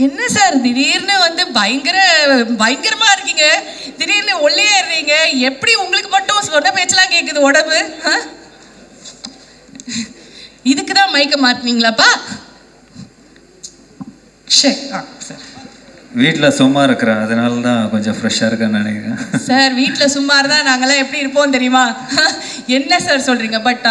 என்ன சார் திடீர்னு வந்து பயங்கரமா இருக்கீங்க, திடீர்னு ஒல்லியேறீங்க, எப்படி உங்களுக்கு மட்டும் சொன்ன பேச்செல்லாம் கேட்குது உடம்பு? இதுக்கு தான் மயக்க மாட்டினீங்களாப்பா? சரி சார், வீட்டில் சும்மா இருக்கிறேன், அதனால தான் கொஞ்சம் ஃப்ரெஷ்ஷாக இருக்கேன்னு நினைக்கிறேன். சார் வீட்டில் சும்மா இருந்தால் நாங்களாம் எப்படி இருப்போம் தெரியுமா? என்ன சார் சொல்கிறீங்க? But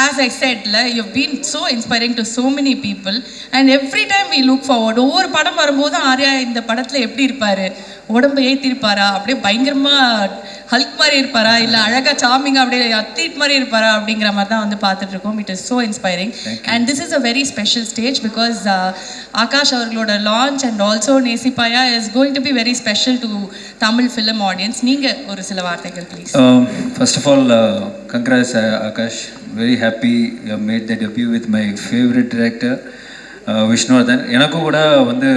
as I said, you've been so inspiring to so many people and every time we look forward. ஒவ்வொரு படம் வரும்போது ஆர்யா இந்த படத்தில் எப்படி இருப்பார், உடம்பு ஏற்றிருப்பாரா, அப்படியே பயங்கரமாக ஹல்க் மாதிரி இருப்பாரா, இல்லை அழகாக சாமிங்காக அப்படியே அத்லீட் மாதிரி இருப்பாரா அப்படிங்கிற மாதிரி தான் வந்து பார்த்துட்ருக்கோம். It is so inspiring and this is a very special stage because Akash அவர்களோட launch and also Nesippaya is going to be very special to Tamil film audience. நீங்கள் ஒரு சில வார்த்தைகள் please. First of all congrats Akash, very happy you have made the debut with my favorite director Vishnuvardhan. எனக்கும் கூட வந்து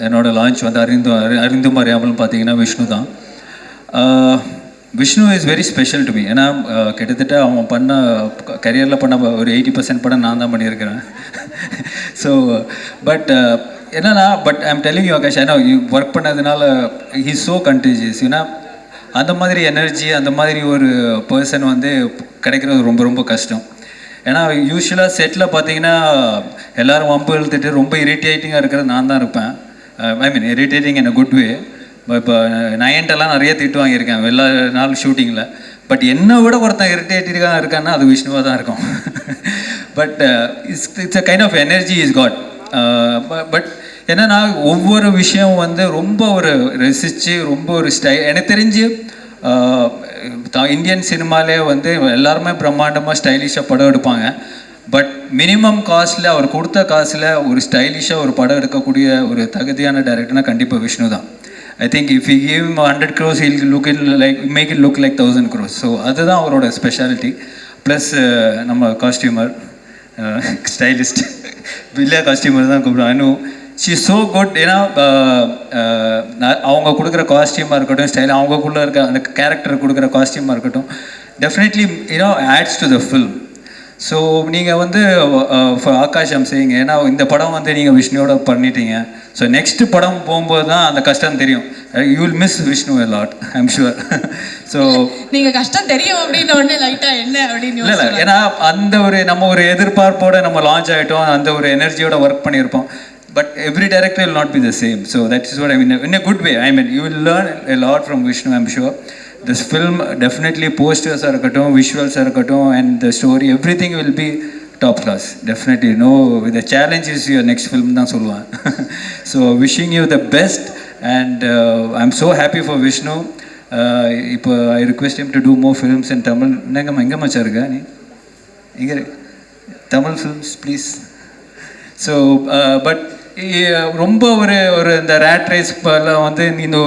என்னோட launch வந்து அறிந்தும் அறியாமலும் பார்த்தீங்கன்னா விஷ்ணு தான். Vishnu is very special to me. ஏன்னா கிட்டத்தட்ட அவன் பண்ண கரியரில் பண்ண ஒரு 80% படம் நான் தான் பண்ணியிருக்கிறேன். ஸோ பட் என்னன்னா I am telling you Akash, ஏன்னா ஒர்க் பண்ணதுனால ஹி இஸ் ஸோ கண்டேஜியஸ். ஏன்னா அந்த மாதிரி எனர்ஜி, அந்த மாதிரி ஒரு பர்சன் வந்து கிடைக்கிறது ரொம்ப ரொம்ப கஷ்டம். ஏன்னா யூஸ்வலாக செட்டில் பார்த்தீங்கன்னா எல்லோரும் வம்பு இழுத்துட்டு ரொம்ப இரிட்டேட்டிங்காக இருக்கிறது நான் தான் இருப்பேன். I mean irritating in a good way. இப்போ நயன்ட்டெல்லாம் நிறைய திட்டு வாங்கியிருக்கேன் எல்லா நாள் ஷூட்டிங்கில். பட் என்னை விட ஒருத்தன் இரிட்டேட்டிங்காக இருக்கான்னா அது விஷ்ணுவாக தான் இருக்கும். But it's a kind of energy is God. But என்னன்னா ஒவ்வொரு விஷயம் வந்து ரொம்ப ஒரு ரசித்து ரொம்ப ஒரு எனக்கு தெரிஞ்சு இந்தியன் சினிமாலே வந்து எல்லாருமே பிரம்மாண்டமாக ஸ்டைலிஷாக படம் எடுப்பாங்க. பட் மினிமம் காஸ்ட்டில் அவர் கொடுத்த காசில் ஒரு ஸ்டைலிஷாக ஒரு படம் எடுக்கக்கூடிய ஒரு தகுதியான டைரக்டர்னா கண்டிப்பாக விஷ்ணு தான். I think if you give 100 crores he'll look it like make it look like 1000 crores. So அதுதான் அவரோட ஸ்பெஷாலிட்டி. ப்ளஸ் நம்ம காஸ்டியூமர் ஸ்டைலிஸ்ட் வில்லியா காஸ்டியூமர் தான் கூப்பிடுவோம் Anu. She is so good. ஏன்னா அவங்க கொடுக்குற காஸ்டியூமாக இருக்கட்டும், ஸ்டைல் அவங்கக்குள்ளே இருக்க அந்த கேரக்டர் கொடுக்குற காஸ்டியூமாக இருக்கட்டும், definitely you know adds to the film. So நீங்கள் வந்து ஆகாஷ் ஐம் சேயிங், ஏன்னா இந்த படம் வந்து நீங்கள் விஷ்ணுவோட பண்ணிட்டீங்க. ஸோ நெக்ஸ்ட் படம் போகும்போது தான் அந்த கஷ்டம் தெரியும். You will miss Vishnu a lot, I'm sure. So நீங்கள் கஷ்டம் தெரியும் அப்படின்னு ஒன்று லைட்டாக என்ன அப்படின்னு இல்லை, ஏன்னா அந்த ஒரு நம்ம ஒரு எதிர்பார்ப்போடு நம்ம லான்ச் ஆகிட்டோம், அந்த ஒரு எனர்ஜியோட ஒர்க் பண்ணியிருப்போம். But every director will not be the same. So that is what I mean, in a good way. I mean, you will learn a lot from Vishnu, I'm sure. This film definitely posters are irukattum, visuals are irukattum, and the story, everything will be top class. Definitely. No, the challenge is your next film dhaan solluvan. So wishing you the best, and I'm so happy for Vishnu. Ipo I request him to do more films in Tamil. Enga macha irukka nee inga Tamil films please. So but ரொம்ப ஒரு இந்த rat race எல்லாம் வந்து இந்த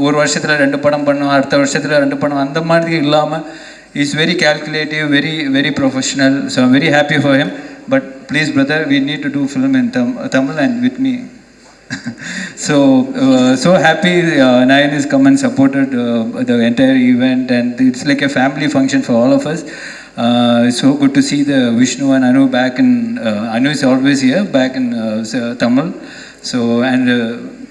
ஒரு வருஷத்தில் 2 படம் பண்ணும், அடுத்த வருஷத்தில் 2 படம், அந்த மாதிரி இல்லாமல் is very calculative, very very professional. So I'm very happy for him. But please brother, we need to do film in Tamil and with me. So happy Nayan has come and supported the entire event, and it's like a family function for all of us. It's so good to see the Vishnu and Anu back in Anu is always here back in Tamil. So and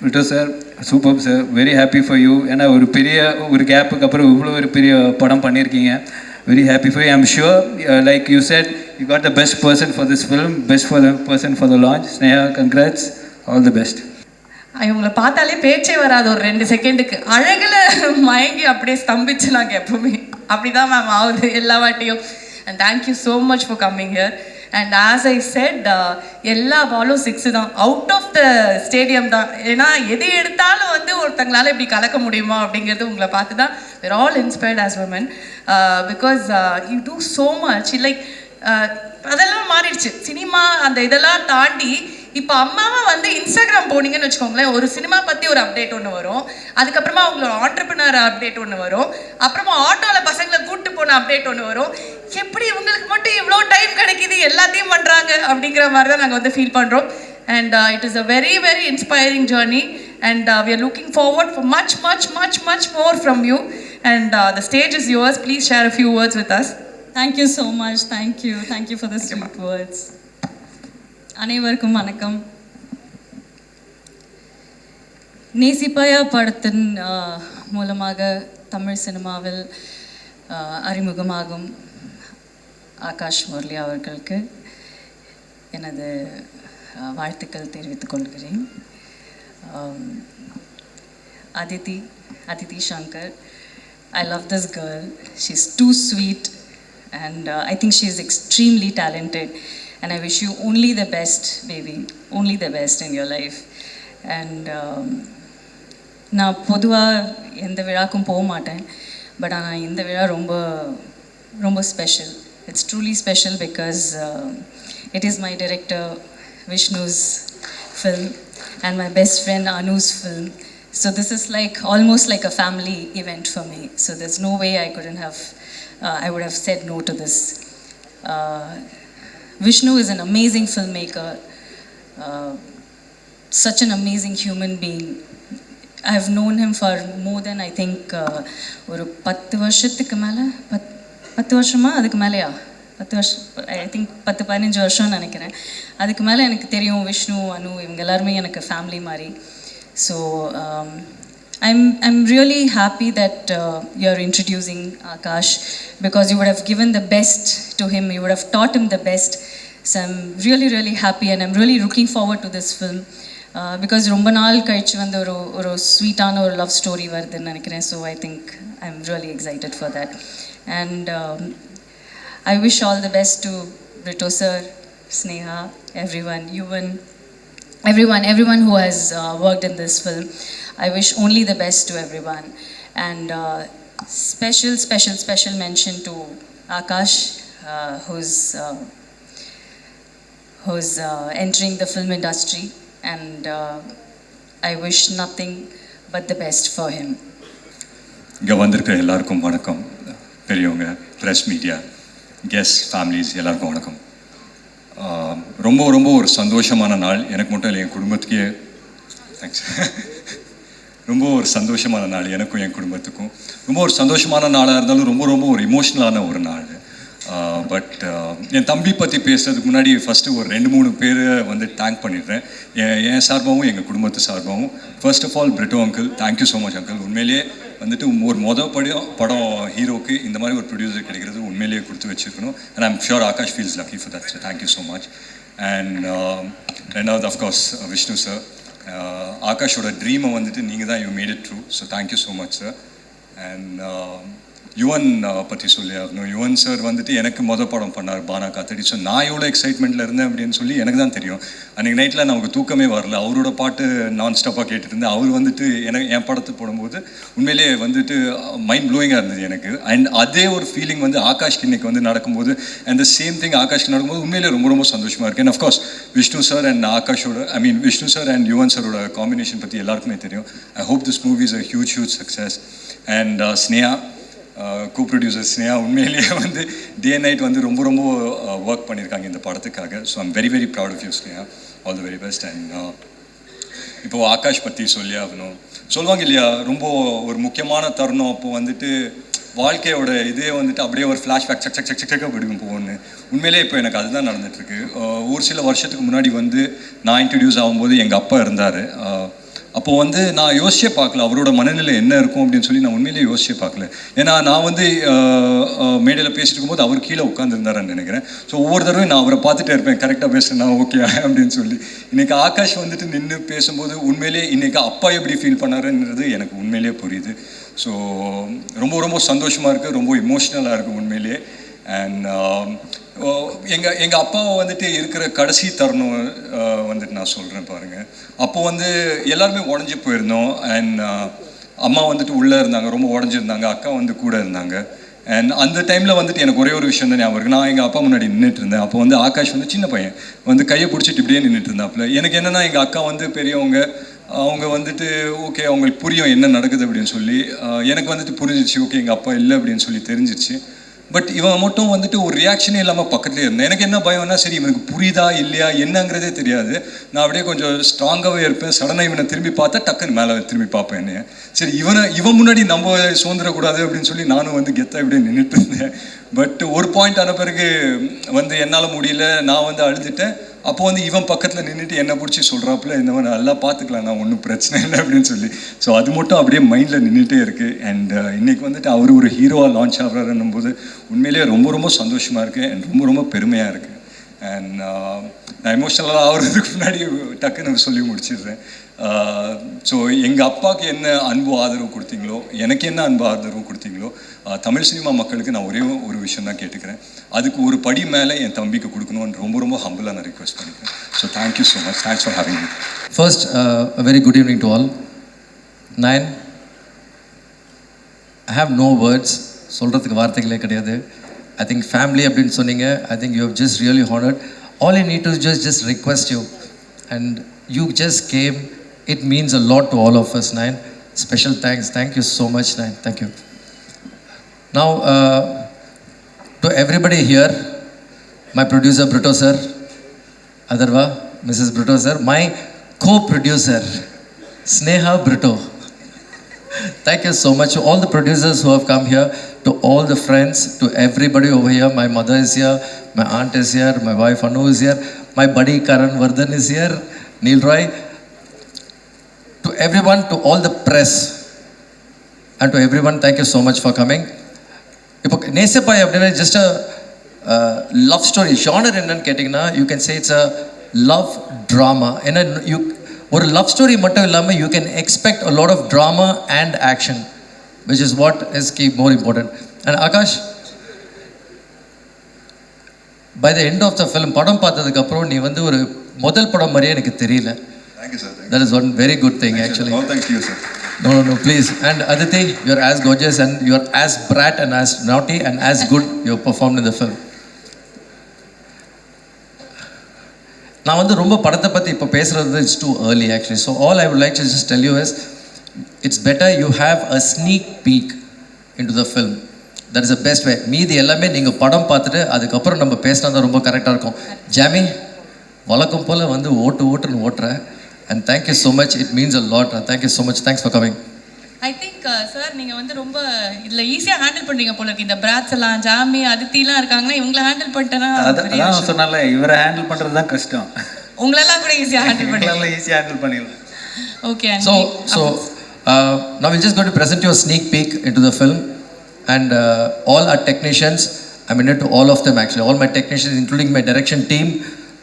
Vito sir, superb sir, very happy for you. And ஒரு கேப்புக்கு அப்புறம் இவ்வளோ ஒரு பெரிய படம் பண்ணியிருக்கீங்க. Very happy for you. I'm sure like you said, you got the best person for this film, best for the person for the launch. Sneha, congrats, all the best. இவங்களை பார்த்தாலே பேச்சே வராது ஒரு 2 செகண்டுக்கு. அழகில் மயங்கி அப்படியே ஸ்தம்பிச்சு நாங்கள் எப்பவுமே அப்படிதான் மேம் ஆகுது எல்லா வாட்டியும். And thank you so much for coming here. And as I set, எல்லா பாலும் 6 தான், அவுட் ஆஃப் த ஸ்டேடியம் தான். ஏன்னா எது எடுத்தாலும் வந்து ஒருத்தங்களால் இப்படி கலக்க முடியுமா அப்படிங்கிறது உங்களை பார்த்து தான் we're all inspired as women because you do so much. Like அதெல்லாம் மாறிடுச்சு சினிமா, அந்த இதெல்லாம் தாண்டி இப்போ அம்மாவை வந்து இன்ஸ்டாகிராம் போனீங்கன்னு வச்சுக்கோங்களேன், ஒரு சினிமா பற்றி ஒரு அப்டேட் ஒன்று வரும், அதுக்கப்புறமா அவங்களோட ஆண்டர்பிரினர் அப்டேட் ஒன்று வரும், அப்புறமா ஆட்டோவில் பசங்களை கூப்பிட்டு போன அப்டேட் ஒன்று வரும். எப்படி இவங்களுக்கு மட்டும் இவ்வளோ டைம் கிடைக்கிது, எல்லாத்தையும் பண்ணுறாங்க அப்படிங்கிற மாதிரி தான் நாங்கள் வந்து ஃபீல் பண்ணுறோம். And it is a very very inspiring journey, and we are looking forward for much more from you, and the stage is yours. Please share a few words with us. Thank you so much. Thank you for the sweet words. அனைவருக்கும் வணக்கம். நேசிப்பாயா படத்தின் மூலமாக தமிழ் சினிமாவில் அறிமுகமாகும் ஆகாஷ் முரளி அவர்களுக்கு எனது வாழ்த்துக்கள் தெரிவித்துக் கொள்கிறேன். Aditi Shankar, I love this girl. She's too sweet and I think she's extremely talented and I wish you only the best, baby. Only the best in your life. And நான் பொதுவாக எந்த விழாக்கும் போக மாட்டேன், பட் ஆனால் இந்த விழா ரொம்ப ரொம்ப special. It's truly special because it is my director Vishnu's film and my best friend Anu's film. So this is like almost like a family event for me. So there's no way I would have said no to this. Vishnu is an amazing filmmaker, such an amazing human being. I have known him for more than I think ஒரு 10 வருஷத்துக்கு மேலே 10 வருஷமா அதுக்கு மேலேயா 10 வருஷம் I think 10-15 வருஷம்னு நினைக்கிறேன். அதுக்கு மேலே எனக்கு தெரியும் விஷ்ணு அனு இவங்க எல்லாருமே எனக்கு ஃபேமிலி மாதிரி. So I'm really happy that you're introducing Akash because you would have given the best to him, you would have taught him the best. So I'm really really happy and I'm really looking forward to this film. Because ரொம்ப நாள் கழிச்சு வந்து ஒரு ஸ்வீட்டான ஒரு love story வருதுன்னு நினைக்கிறேன். So I think I am really excited for that and I wish all the best to Brito sir, Sneha, everyone, Yuvan, everyone who has worked in this film. I wish only the best to everyone and special mention to Akash who's entering the film industry. And I wish nothing but the best for him. இங்கே வந்திருக்கிற எல்லாருக்கும் வணக்கம். பெரியவங்க, press media, guest, families எல்லாருக்கும் வணக்கம். ரொம்ப ரொம்ப ஒரு சந்தோஷமான நாள் எனக்கு மட்டும் இல்லை, என் குடும்பத்துக்கே தேங்க்ஸ். ரொம்ப ஒரு சந்தோஷமான நாள் எனக்கும் என் குடும்பத்துக்கும். ரொம்ப ஒரு சந்தோஷமான நாளாக இருந்தாலும் ரொம்ப ரொம்ப ஒரு இமோஷ்னலான ஒரு நாள். பட் என் தம்பி பற்றி பேசுறதுக்கு முன்னாடி ஃபஸ்ட்டு ஒரு 2-3 பேரை வந்து தேங்க் பண்ணிடுறேன். என் சார்பாகவும் எங்கள் குடும்பத்து சார்பாகவும். First of all Brito uncle, thank you so much uncle. உண்மையிலேயே வந்துட்டு ஒரு படம் ஹீரோக்கு இந்த மாதிரி ஒரு ப்ரொடியூசர் கிடைக்கிறது உண்மையிலேயே கொடுத்து வச்சுருக்கணும். And I'm sure Akash feels lucky for that. So thank you so much. And ரெண்டாவது அஃப்கோர்ஸ் விஷ்ணு சார், ஆகாஷோட ட்ரீமை வந்துட்டு நீங்கள் தான் you made it true. So thank you so much sir. And Yuvan பற்றி சொல்லி ஆகணும். யுவன் சார் வந்துட்டு எனக்கு படம் பண்ணார் பானா காத்தடி. ஸோ நான் எவ்வளோ எக்ஸைட்மெண்ட்டில் இருந்தேன் அப்படின்னு சொல்லி எனக்கு தான் தெரியும். அன்றைக்கி நைட்டில் நமக்கு தூக்கமே வரல, அவரோட பாட்டு நான் ஸ்டாப்பாக கேட்டுட்டு இருந்தேன். அவர் வந்துட்டு என் படத்தை போடும்போது உண்மையிலே வந்துட்டு மைண்ட் ப்ளோயிங்காக இருந்தது எனக்கு. அண்ட் அதே ஒரு ஃபீலிங் வந்து ஆகாஷ்க்கு இன்னைக்கு வந்து நடக்கும்போது அண்ட் த சேம் திங் ஆகாஷ்க்கு நடக்கும்போது உண்மையிலே ரொம்ப ரொம்ப சந்தோஷமாக இருக்குது. And of course Vishnu sir and ஆகாஷோட விஷ்ணு சார் அண்ட் யுவன் சாரோட காம்பினேஷன் பற்றி எல்லாருக்குமே தெரியும். I hope this movie is a huge success. And Sneha, co-producer Sneha உண்மையிலேயே வந்து டே அண்ட் நைட் வந்து ரொம்ப ரொம்ப ஒர்க் பண்ணியிருக்காங்க இந்த படத்துக்காக. So I'm very very proud of you Sneha. All the very best. And இப்போது ஆகாஷ் பற்றி சொல்லி ஆகணும். சொல்லுவாங்க இல்லையா, ரொம்ப ஒரு முக்கியமான தருணம் அப்போது வந்துட்டு வாழ்க்கையோட இதே வந்துட்டு அப்படியே ஒரு ஃப்ளாஷ்பேக் சக் பிடிக்கும் போகணுன்னு. உண்மையிலே இப்போ எனக்கு அதுதான் நடந்துகிட்ருக்கு. ஒரு சில வருஷத்துக்கு முன்னாடி வந்து நான் இன்ட்ரடியூஸ் ஆகும்போது எங்கள் அப்பா இருந்தார். அப்போது வந்து நான் யோசிச்சே பார்க்கல அவரோட மனநிலை என்ன இருக்கும் அப்படின்னு சொல்லி நான் உண்மையிலேயே யோசிச்சே பார்க்கல. ஏன்னா நான் வந்து மேடையில் பேசிட்டு இருக்கும்போது அவர் கீழே உட்காந்துருந்தாருன்னு நினைக்கிறேன். ஸோ ஒவ்வொரு தடவையும் நான் அவரை பார்த்துட்டே இருப்பேன், கரெக்டாக பேசுகிறேன்னா ஓகே அப்படின்னு சொல்லி. இன்றைக்கி ஆகாஷ் வந்துட்டு நின்று பேசும்போது உண்மையிலேயே இன்றைக்கி அப்பா எப்படி ஃபீல் பண்ணாருன்றது எனக்கு உண்மையிலேயே புரியுது. ஸோ ரொம்ப ரொம்ப சந்தோஷமாக இருக்குது, ரொம்ப இமோஷ்னலாக இருக்குது உண்மையிலேயே. அண்ட் எங்கள் அப்பாவை வந்துட்டு இருக்கிற கடைசி தருணம் வந்துட்டு நான் சொல்கிறேன் பாருங்கள். அப்போது வந்து எல்லாருமே உடஞ்சி போயிருந்தோம். அண்ட் அம்மா வந்துட்டு உள்ளே இருந்தாங்க, ரொம்ப உடஞ்சிருந்தாங்க. அக்கா வந்து கூட இருந்தாங்க. அண்ட் அந்த டைமில் வந்துட்டு எனக்கு ஒரே ஒரு விஷயம் தான் ஞாபகம் இருக்குது. நான் எங்கள் அப்பா முன்னாடி நின்றுட்டு இருந்தேன். அப்போ வந்து ஆகாஷ் வந்து சின்ன பையன் வந்து கையை பிடிச்சிட்டு இப்படியே நின்றுட்டு இருந்தாப்புல. எனக்கு என்னென்னா எங்கள் அக்கா வந்து பெரியவங்க, அவங்க வந்துட்டு ஓகே அவங்களுக்கு புரியும் என்ன நடக்குது அப்படின்னு சொல்லி. எனக்கு வந்துட்டு புரிஞ்சிச்சு, ஓகே எங்கள் அப்பா இல்லை அப்படின்னு சொல்லி தெரிஞ்சிச்சு. பட் இவன் மட்டும் வந்துட்டு ஒரு ரியாக்ஷனே இல்லாமல் பக்கத்துலேயே இருந்தேன். எனக்கு என்ன பயம்னா, சரி இவனுக்கு புரியுதா இல்லையா என்னங்கிறதே தெரியாது. நான் அப்படியே கொஞ்சம் ஸ்ட்ராங்காகவே இருப்பேன். சடனாக இவனை திரும்பி பார்த்தா டக்குன்னு மேலே திரும்பி பார்ப்பேன் என்னைய. சரி இவன் முன்னாடி நம்ம சுதந்திரக்கூடாது அப்படின்னு சொல்லி நானும் வந்து கெத்தாக இப்படியே நின்றுட்டு இருந்தேன். பட் ஒரு பாயிண்ட் ஆன பிறகு வந்து என்னால் முடியல, நான் வந்து அழுதுட்டேன். அப்போ வந்து இவன் பக்கத்தில் நின்றுட்டு என்னை பிடிச்சி சொல்கிறாப்புல இந்த மாதிரி நல்லா பார்த்துக்கலாம், நான் ஒன்றும் பிரச்சனை இல்லை அப்படின்னு சொல்லி. ஸோ அது மட்டும் அப்படியே மைண்டில் நின்றுட்டே இருக்குது. அண்ட் இன்றைக்கி வந்துட்டு அவர் ஒரு ஹீரோவாக லான்ச் ஆகிறாருன்னும் போது உண்மையிலேயே ரொம்ப ரொம்ப சந்தோஷமாக இருக்குது அண்ட் ரொம்ப ரொம்ப பெருமையாக இருக்குது. அண்ட் நான் எமோஷ்னலாக ஆகிறதுக்கு முன்னாடி டக்குன்னு சொல்லி முடிச்சிடுறேன். ஸோ எங்கள் அப்பாவுக்கு என்ன அன்பு ஆதரவு கொடுத்தீங்களோ, எனக்கு என்ன அன்பு ஆதரவு கொடுத்தீங்களோ, தமிழ் சினிமா மக்களுக்கு நான் ஒரே ஒரு விஷயம் தான் கேட்டுக்கிறேன். அதுக்கு ஒரு படி மேலே என் தம்பிக்கு கொடுக்கணும்னு ரொம்ப ரொம்ப ஹம்பிளாக நான் ரிக்வெஸ்ட் பண்ணிக்கிறேன். So thank you so much. Thanks for having me. First, a very good evening to all. Nayan, I have no words. சொல்கிறதுக்கு வார்த்தைகளே கிடையாது. I think family அப்படின்னு சொன்னீங்க. I think you have just really honored. All I need to just request you. And you just came. It means a lot to all of us, Nayan. Special thanks. Thank you so much, Nayan. Thank you. Now, to everybody here, my producer Brito sir, Adarva, Mrs. Brito sir, my co-producer Sneha Brito. Thank you so much to all the producers who have come here, to all the friends, to everybody over here. My mother is here, my aunt is here, my wife Anu is here, my buddy Karan Vardhan is here, Neil Roy. To everyone, to all the press, and to everyone, thank you so much for coming. இப்போ நேசப்பாய் அப்படின்னா just a love story. Genre என்னன்னு கேட்டிங்கன்னா you can say it's a love drama. ஏன்னா ஒரு love story மட்டும் இல்லாமல் you can expect a lot of drama and action, which is what is more important. And Akash, by the end of the film படம் பார்த்ததுக்கப்புறம் நீ வந்து ஒரு முதல் படம் மாதிரியே எனக்கு தெரியல. Thank you, sir. That is one very good thing, actually. All thanks to you, sir. No, please. And Aditi, you're as gorgeous and you're as brat and as naughty and as good you performed in the film. நான் வந்து ரொம்ப படத்தை பற்றி இப்போ பேசுகிறது it's too early actually. So all I would like to just tell you is it's better you have a sneak peak in to the film. That is the best way. மீதி எல்லாமே நீங்கள் படம் பார்த்துட்டு அதுக்கப்புறம் நம்ம பேசினா தான் ரொம்ப கரெக்டாக இருக்கும். ஜாமி, வழக்கம் போல் வந்து ஓட்டுன்னு ஓட்டுறேன். And thank you so much. It means a lot. Thank you so much. Thanks for coming. I think sir நீங்கள் வந்து ரொம்ப இதில் ஈஸியாக ஹேண்டில் பண்ணுறீங்க போல இருக்கு. இந்த பிராட்ஸ் எல்லாம், ஜாமி, அதித்திலாம் இருக்காங்கன்னா இவங்களை ஹேண்டில் பண்ணிட்டேன்னா அதான் சொன்னால இவரை ஹேண்டில் பண்ணுறது தான் கஷ்டம். உங்களெல்லாம் கூட ஈஸியாக ஹேண்டில் பண்ணிடலாம். ஈஸியாக ஹேண்டில் பண்ணிடலாம். Okay. So now we'll just going to present you a sneak peek into the film, and all our technicians, I'm in it to all of them actually. All my technicians, including my direction team,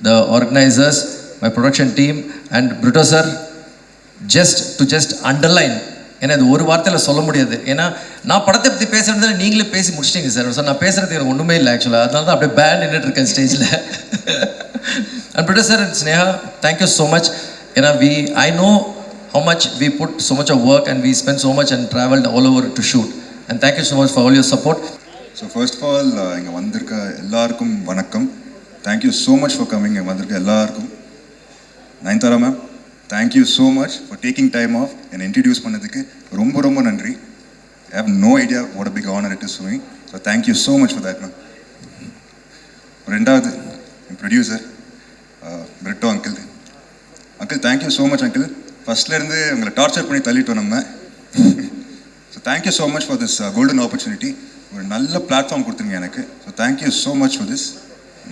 the organizers, my production team, and Brito sir, just underline. ஏன்னா இது ஒரு வார்த்தையில் சொல்ல முடியாது. ஏன்னா நான் படத்தை பற்றி பேசுகிறதுல நீங்களே பேசி முடிச்சிட்டிங்க சார். ஸோ நான் பேசுகிறது எனக்கு ஒன்றுமே இல்லை ஆக்சுவலாக. அதனால தான் அப்படியே பேண்ட் நின்றுட்டு இருக்கேன் ஸ்டேஜில். And Brito sir and Sneha, thank you so much. ஏன்னா I know how much we put so much of work and we spent so much and traveled all over to shoot. And thank you so much for all your support. So first of all, இங்கே வந்திருக்க எல்லாருக்கும் வணக்கம். Thank you so much for coming. இங்கே வந்திருக்க எல்லாருக்கும். Nayanthara ma'am, thank you so much for taking time off and introduce பண்ணதுக்கு ரொம்ப ரொம்ப நன்றி. I have no idea what a big honor it is for me. So thank you so much for that, ma'am. ரெண்டாவது producer Brito uncle. thank you so much uncle. ஃபர்ஸ்ட்லேருந்து உங்களை torture பண்ணி தள்ளிட்டோம் நம்ம. So thank you so much for this golden opportunity. ஒரு நல்ல platform கொடுத்துருங்க எனக்கு. So thank you so much for this.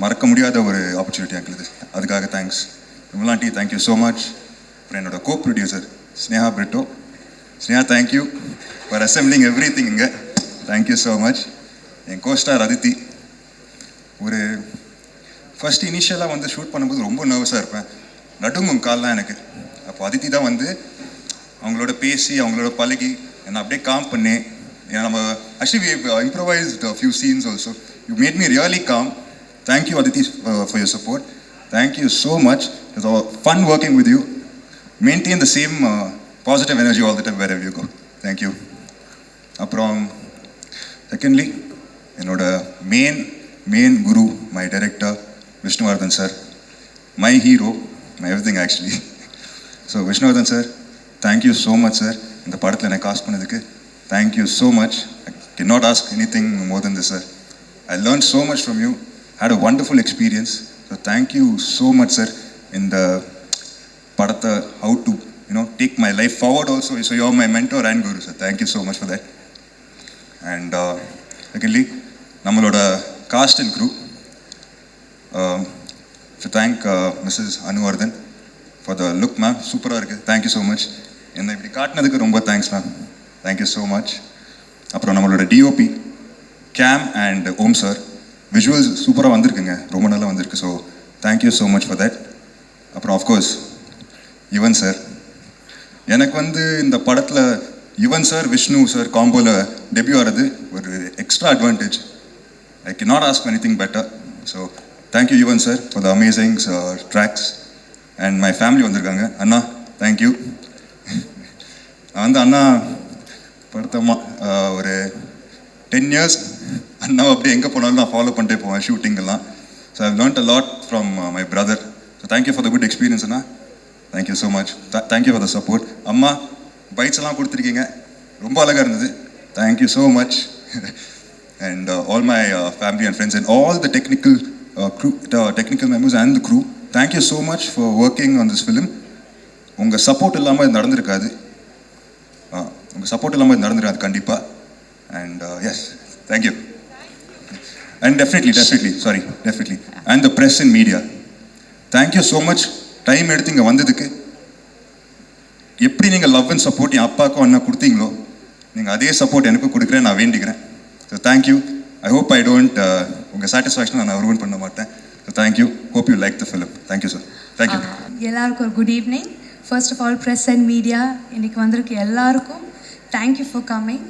மறக்க முடியாத ஒரு ஆப்பர்ச்சுனிட்டி அங்கிள் இது. அதுக்காக thanks. விமலாண்டி, thank you so much. அப்புறம் என்னோட co-producer Sneha Brito. Sneha, thank you for assembling everything இங்கே. Thank you so much. N co-star Aditi. ஒரு ஃபர்ஸ்ட் இனிஷியலாக வந்து ஷூட் பண்ணும்போது ரொம்ப நர்வஸாக இருப்பேன். நடுங்கும் கால்லாம் எனக்கு. அப்போ அதித்தி தான் வந்து அவங்களோட பேசி அவங்களோட பழகி என்னை அப்படியே காம் பண்ணி நம்ம actually we improvised a few scenes also. You made me really calm. Thank you Aditi for your support. Thank you so much. It was fun working with you. Maintain the same positive energy all the time wherever you go. Thank you. அப்புறம் secondly என்னோட main Guru, my director Vishnuvardhan sir, my hero, my everything actually. So Vishnuvardhan sir, thank you so much sir. இந்த படத்தில் எனக்கு cost பண்ணதுக்கு thank you so much. I can not ask anything more then this sir. I learn so much from you. had a wonderful experience. So thank you so much sir in the padata how to take my life forward also. So you are my mentor and guru sir. Thank you so much for that. And secondly nammaloda cast and crew, to thank Mrs Anuvardhan for the look ma'am. சூப்பராக இருக்குது. Thank you so much. என்னை இப்படி காட்டினதுக்கு ரொம்ப thanks ma'am. Thank you so much. அப்புறம் நம்மளோட DOP Cam and Om sir, visuals சூப்பராக வந்திருக்குங்க, ரொம்ப நல்லா வந்திருக்கு. So thank you so much for that. அப்புறம் ஆஃப்கோர்ஸ் யுவன் சார். எனக்கு வந்து இந்த படத்தில் யுவன் சார் விஷ்ணு சார் காம்போவில் டெபியூ ஆகிறது ஒரு extra advantage. I can not ask any thing better. So thank you Yuvan sir for the amazing tracks. And my family வந்திருக்காங்க. அண்ணா தேங்க்யூ. நான் வந்து அண்ணா படத்தம்மா ஒரு 10 years அண்ணாவை அப்படியே எங்கே போனாலும் நான் ஃபாலோ பண்ணிட்டே போவேன் ஷூட்டிங்கெல்லாம். So I learned a lot from my brother. So thank you for the good experience அண்ணா. Thank you so much. Thank you for the support. அம்மா பைட்ஸ் எல்லாம் கொடுத்துருக்கீங்க, ரொம்ப அழகாக இருந்தது. Thank you so much. And all my family and friends and all the technical members and the crew, thank you so much for working on this film. உங்கள் support இல்லாமல் இது நடந்திருக்காது. உங்கள் சப்போர்ட் இல்லாமல் இது நடந்திருக்காது கண்டிப்பாக. And yes, thank you. And definitely and the press and media, thank you so much. Time எடுத்து இங்கே வந்ததுக்கு. எப்படி நீங்கள் லவ் அண்ட் சப்போர்ட் என் அப்பாவுக்கும் அண்ணா கொடுத்தீங்களோ, நீங்கள் அதே சப்போர்ட் எனக்கும் கொடுக்குறேன், நான் வேண்டிக்கிறேன். So thank you. I hope I don't உங்கள் சாட்டிஸ்ஃபேக்ஷனை நான் ரூன் பண்ண மாட்டேன். So thank you. Hope you like the film. Thank you sir. Thank you. எல்லாருக்கும் ஒரு good evening. First of all press and media இன்றைக்கி வந்திருக்கு எல்லாருக்கும் thank you for coming.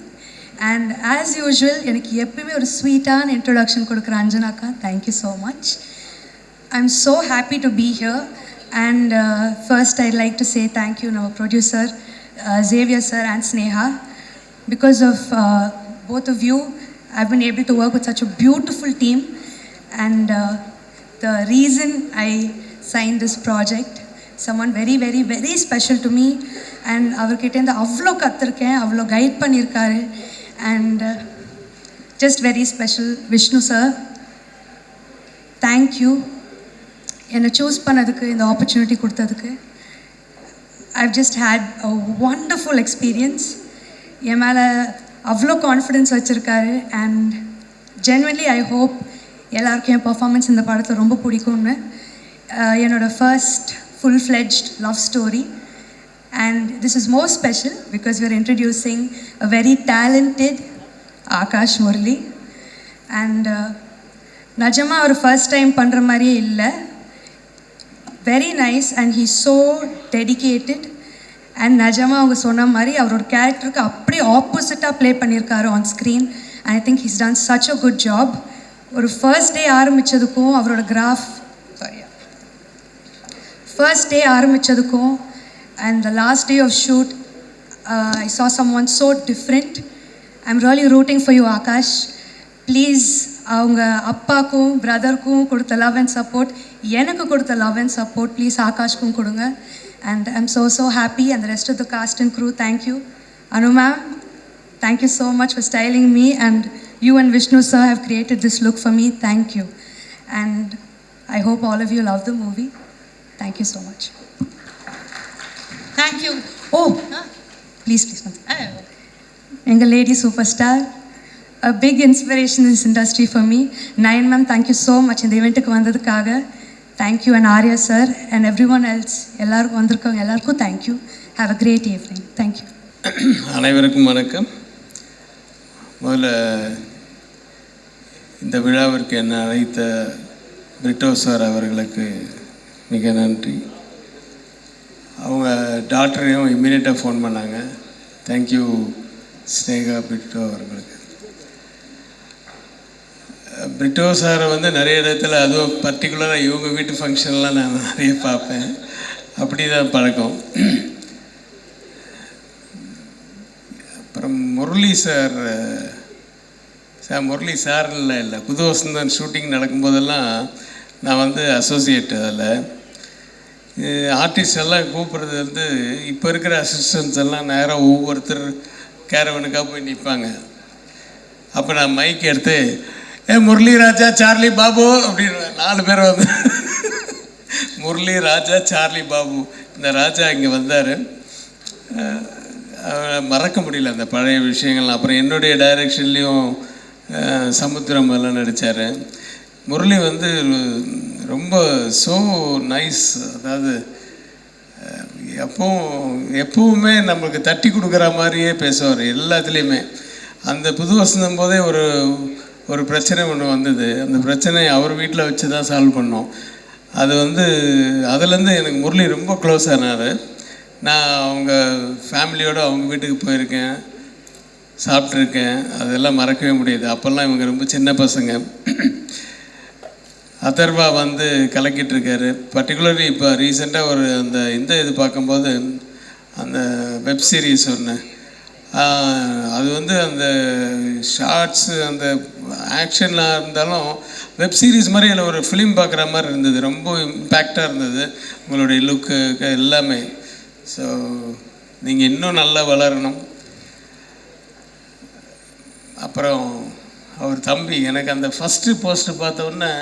And as usual எனக்கு எப்பயுமே ஒரு ஸ்வீட்டான இன்ட்ரொடக்ஷன் கொடுக்குற அஞ்சனாக்கா, thank you so much. I am so happy to be here. And first I'd like to say thank you to our producer Xavier sir and Sneha. Because of both of you, I've been able to work with such a beautiful team. And the reason I signed this project, someone very very very special to me. And avarkitta inda avlo kathiruken, avlo guide pannirkaru. And just very special Vishnu sir, thank you. என்னை choose பண்ணதுக்கு, இந்த opportunity கொடுத்ததுக்கு. I've just had a wonderful experience. என் மேலே அவ்வளோ confidence வச்சுருக்காரு. And genuinely I hope எல்லாருக்கும் என் performance இந்த படத்தில் ரொம்ப பிடிக்கும்னு. என்னோடய first full fledged love story. And this is more special because we are introducing a very talented Akash Murali. And நிஜமாக அவர் ஃபர்ஸ்ட் டைம் பண்ணுற மாதிரியே இல்லை. Very nice and he so dedicated. And நிஜமாக அவங்க சொன்ன மாதிரி அவரோட கேரக்டருக்கு அப்படியே ஆப்போசிட்டாக ப்ளே பண்ணியிருக்காரு on screen. And I think he's done such a good job. ஒரு ஃபர்ஸ்ட் டே ஆரம்பித்ததுக்கும் அவரோட ஃபர்ஸ்ட் டே ஆரம்பித்ததுக்கும் and the last day of shoot I saw someone so different. I'm really rooting for you, Akash. Please அவங்க அப்பாக்கும் பிரதருக்கும் கொடுத்த love and support, எனக்கு கொடுத்த லவ் அண்ட் சப்போர்ட் ப்ளீஸ் ஆகாஷ்க்கும் கொடுங்க. And I'm so happy. And the rest of the cast and crew, thank you. Anu ma'am, thank you so much for styling me. And you and Vishnu sir have created this look for me. Thank you. And I hope all of you love the movie. Thank you so much. Thank you. Oh please எங்கள் lady super star, a big inspiration in this industry for me. Nayan ma'am, thank you so much இந்த ஈவெண்ட்டுக்கு வந்ததுக்காக. Thank you. And Arya sir and everyone else, எல்லாருக்கும் வந்திருக்கவங்க எல்லாருக்கும் thank you. Have a great evening. Thank you. அனைவருக்கும் வணக்கம். முதல்ல இந்த விழாவிற்கு என்னை அழைத்த பிரிட்டோ சார் அவர்களுக்கு மிக நன்றி. அவங்க டாக்டரையும் இம்மீடியட்டாக ஃபோன் பண்ணாங்க. தேங்க்யூ ஸ்னேகா பிரிட்டோ அவர்களுக்கு. பிரிட்டோ சாரை வந்து நிறைய இடத்துல, அதுவும் பர்டிகுலராக இவங்க வீட்டு ஃபங்க்ஷன்லாம் நான் நிறைய பார்ப்பேன். அப்படி தான் பழக்கம். அப்புறம் முரளி சார் முரளி சார் இல்லை புது வசந்தன் ஷூட்டிங் நடக்கும்போதெல்லாம் நான் வந்து அசோசியேட். அதில் ஆர்டிஸ்ட் எல்லாம் கூப்பிட்றது வந்து இப்போ இருக்கிற அசிஸ்டன்ஸ் எல்லாம் நேராக ஒவ்வொருத்தர் கேரவனுக்காக போய் நிற்பாங்க. அப்போ நான் மைக் எடுத்து முரளி ராஜா சார்லி பாபு அப்படின்னு 4 பேர் வந்து முரளி ராஜா சார்லி பாபு. இந்த ராஜா இங்கே வந்தார். மறக்க முடியல அந்த பழைய விஷயங்கள். அப்புறம் என்னுடைய டைரக்ஷன்லேயும் சமுத்திரம் எல்லாம் நடித்தார். முரளி வந்து ரொம்ப ஸோ நைஸ். அதாவது எப்பவுமே நம்மளுக்கு தட்டி கொடுக்குற மாதிரியே பேசுவார் எல்லாத்துலேயுமே. அந்த புது வசந்தம் போதே ஒரு பிரச்சனை ஒன்று வந்தது. அந்த பிரச்சனையை அவர் வீட்டில் வச்சு தான் சால்வ் பண்ணோம். அது வந்து அதுலேருந்து எனக்கு முரளி ரொம்ப க்ளோஸ் ஆனார். நான் அவங்க ஃபேமிலியோடு அவங்க வீட்டுக்கு போயிருக்கேன், சாப்பிட்ருக்கேன். அதெல்லாம் மறக்கவே முடியாது. அப்போல்லாம் இவங்க ரொம்ப சின்ன பசங்க. அதர்வா வந்து கலக்கிட்டுருக்காரு. பர்டிகுலர்லி இப்போ ரீசெண்டாக இந்த இது பார்க்கும்போது அந்த வெப் சீரிஸ் ஒன்று, அது வந்து அந்த ஷார்ட்ஸு அந்த ஆக்ஷன்லாம் இருந்தாலும் வெப் சீரிஸ் மாதிரி இல்லை, ஒரு ஃபிலிம் பார்க்குற மாதிரி இருந்தது. ரொம்ப இம்பேக்டாக இருந்தது உங்களுடைய லுக்கு எல்லாமே. ஸோ நீங்கள் இன்னும் நல்லா வளரணும். அப்புறம் அவர் தம்பி, எனக்கு அந்த ஃபஸ்ட்டு போஸ்ட்டு பார்த்தோன்னே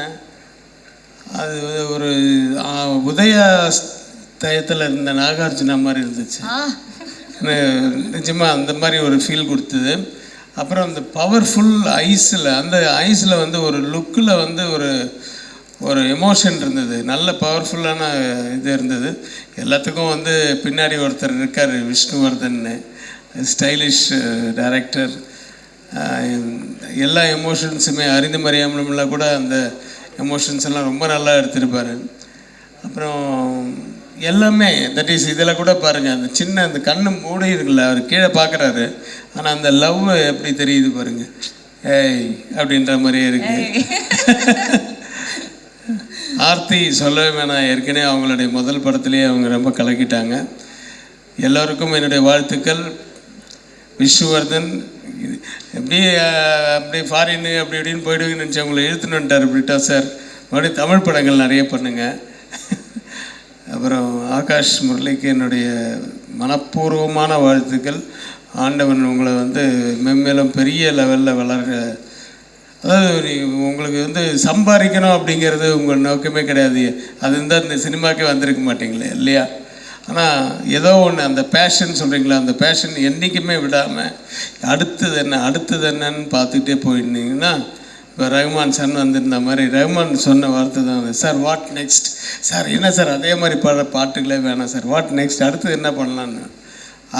அது ஒரு உதயா தயத்தில் இருந்த நாகார்ஜுனா மாதிரி இருந்துச்சு. நிஜமாக அந்த மாதிரி ஒரு ஃபீல் கொடுத்தது. அப்புறம் அந்த பவர்ஃபுல் அந்த ஐஸில் வந்து ஒரு லுக்கில் வந்து ஒரு எமோஷன் இருந்தது. நல்ல பவர்ஃபுல்லான இது இருந்தது. எல்லாத்துக்கும் வந்து பின்னாடி ஒருத்தர் இருக்கார், விஷ்ணுவர்தன்னு, ஸ்டைலிஷ் டைரக்டர். எல்லா எமோஷன்ஸுமே அறிந்து மறியாமலாம் கூட அந்த எமோஷன்ஸ் எல்லாம் ரொம்ப நல்லா எடுத்திருப்பார். அப்புறம் எல்லாமே தட் இஸ் இதில் கூட பாருங்கள், அந்த சின்ன அந்த கண்ணு மூடி இருக்குல்ல, அவர் கீழே பார்க்குறாரு, ஆனால் அந்த லவ் எப்படி தெரியுது பாருங்கள், ஏய் அப்படின்ற மாதிரியே இருக்குது. ஆர்த்தி சொல்லவே வேணாம், ஏற்கனவே அவங்களுடைய முதல் படத்துலேயே அவங்க ரொம்ப கலக்கிட்டாங்க. எல்லோருக்கும் என்னுடைய வாழ்த்துக்கள். விஷ்ணுவர்தன் அப்படியே ஃபாரின்னு அப்படி இப்படின்னு போயிடுவீங்கன்னு நினச்சி அவங்கள இழுத்துன்னு வந்துட்டார் பிரிட்டா சார். மறுபடியும் தமிழ் படங்கள் நிறைய பண்ணுங்கள். அப்புறம் ஆகாஷ் முரளிக்கு என்னுடைய மனப்பூர்வமான வாழ்த்துக்கள். ஆண்டவன் உங்களை வந்து மென்மேலும் பெரிய லெவலில் வளர்க. அதாவது உங்களுக்கு வந்து சம்பாதிக்கணும் அப்படிங்கிறது உங்கள் நோக்கமே கிடையாது. அது இருந்தால் இந்த சினிமாக்கே வந்திருக்க மாட்டீங்களே இல்லையா? ஆனால் ஏதோ ஒன்று அந்த பேஷன் சொல்கிறீங்களா, அந்த பேஷன் என்றைக்குமே விடாமல் அடுத்தது என்னன்னு பார்த்துக்கிட்டே போயிருந்தீங்கன்னா, இப்போ ரஹ்மான் சார் வந்திருந்த மாதிரி ரஹ்மான் சொன்ன வார்த்தை தான், சார் வாட் நெக்ஸ்ட், சார் என்ன சார் அதே மாதிரி பாட்டுகளே வேணாம் சார், வாட் நெக்ஸ்ட், அடுத்தது என்ன பண்ணலான்னு.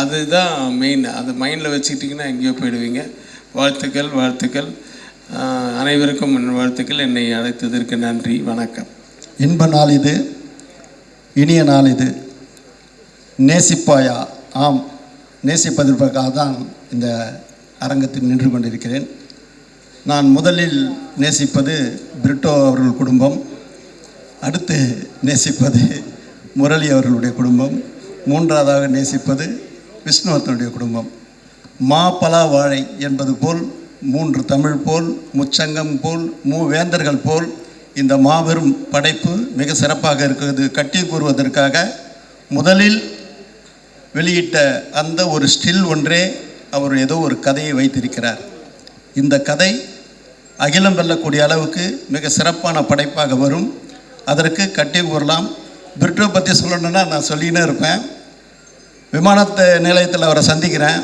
அதுதான் மெயின். அதை மைண்டில் வச்சுக்கிட்டிங்கன்னா எங்கேயோ போயிடுவீங்க. வாழ்த்துக்கள் அனைவருக்கும் வாழ்த்துக்கள். என்னை அழைத்ததற்கு நன்றி, வணக்கம். இன்ப நாள் இது, இனிய நாள் இது. நேசிப்பாயா? ஆம், நேசிப்பதற்காக தான் இந்த அரங்கத்தில் நின்று கொண்டிருக்கிறேன். நான் முதலில் நேசிப்பது பிரிட்டோ அவர்கள் குடும்பம், அடுத்து நேசிப்பது முரளி அவர்களுடைய குடும்பம், மூன்றாவதாக நேசிப்பது விஷ்ணுவர்தனுடைய குடும்பம். மா பலா வாழை என்பது போல், மூன்று தமிழ் போல், முச்சங்கம் போல், மூவேந்தர்கள் போல் இந்த மாபெரும் படைப்பு மிக சிறப்பாக இருக்கிறது. கட்டி கூறுவதற்காக முதலில் வெளியிட்ட அந்த ஒரு ஸ்டில் ஒன்றே அவர் ஏதோ ஒரு கதையை வைத்திருக்கிறார். இந்த கதை அகிலம் வெல்லக்கூடிய அளவுக்கு மிக சிறப்பான படைப்பாக வரும். அதற்கு கட்டி கூறலாம். பிரிட்டோ பற்றி சொல்லணுன்னா நான் சொல்லினே இருப்பேன். விமானத்து நிலையத்தில் அவரை சந்திக்கிறேன்.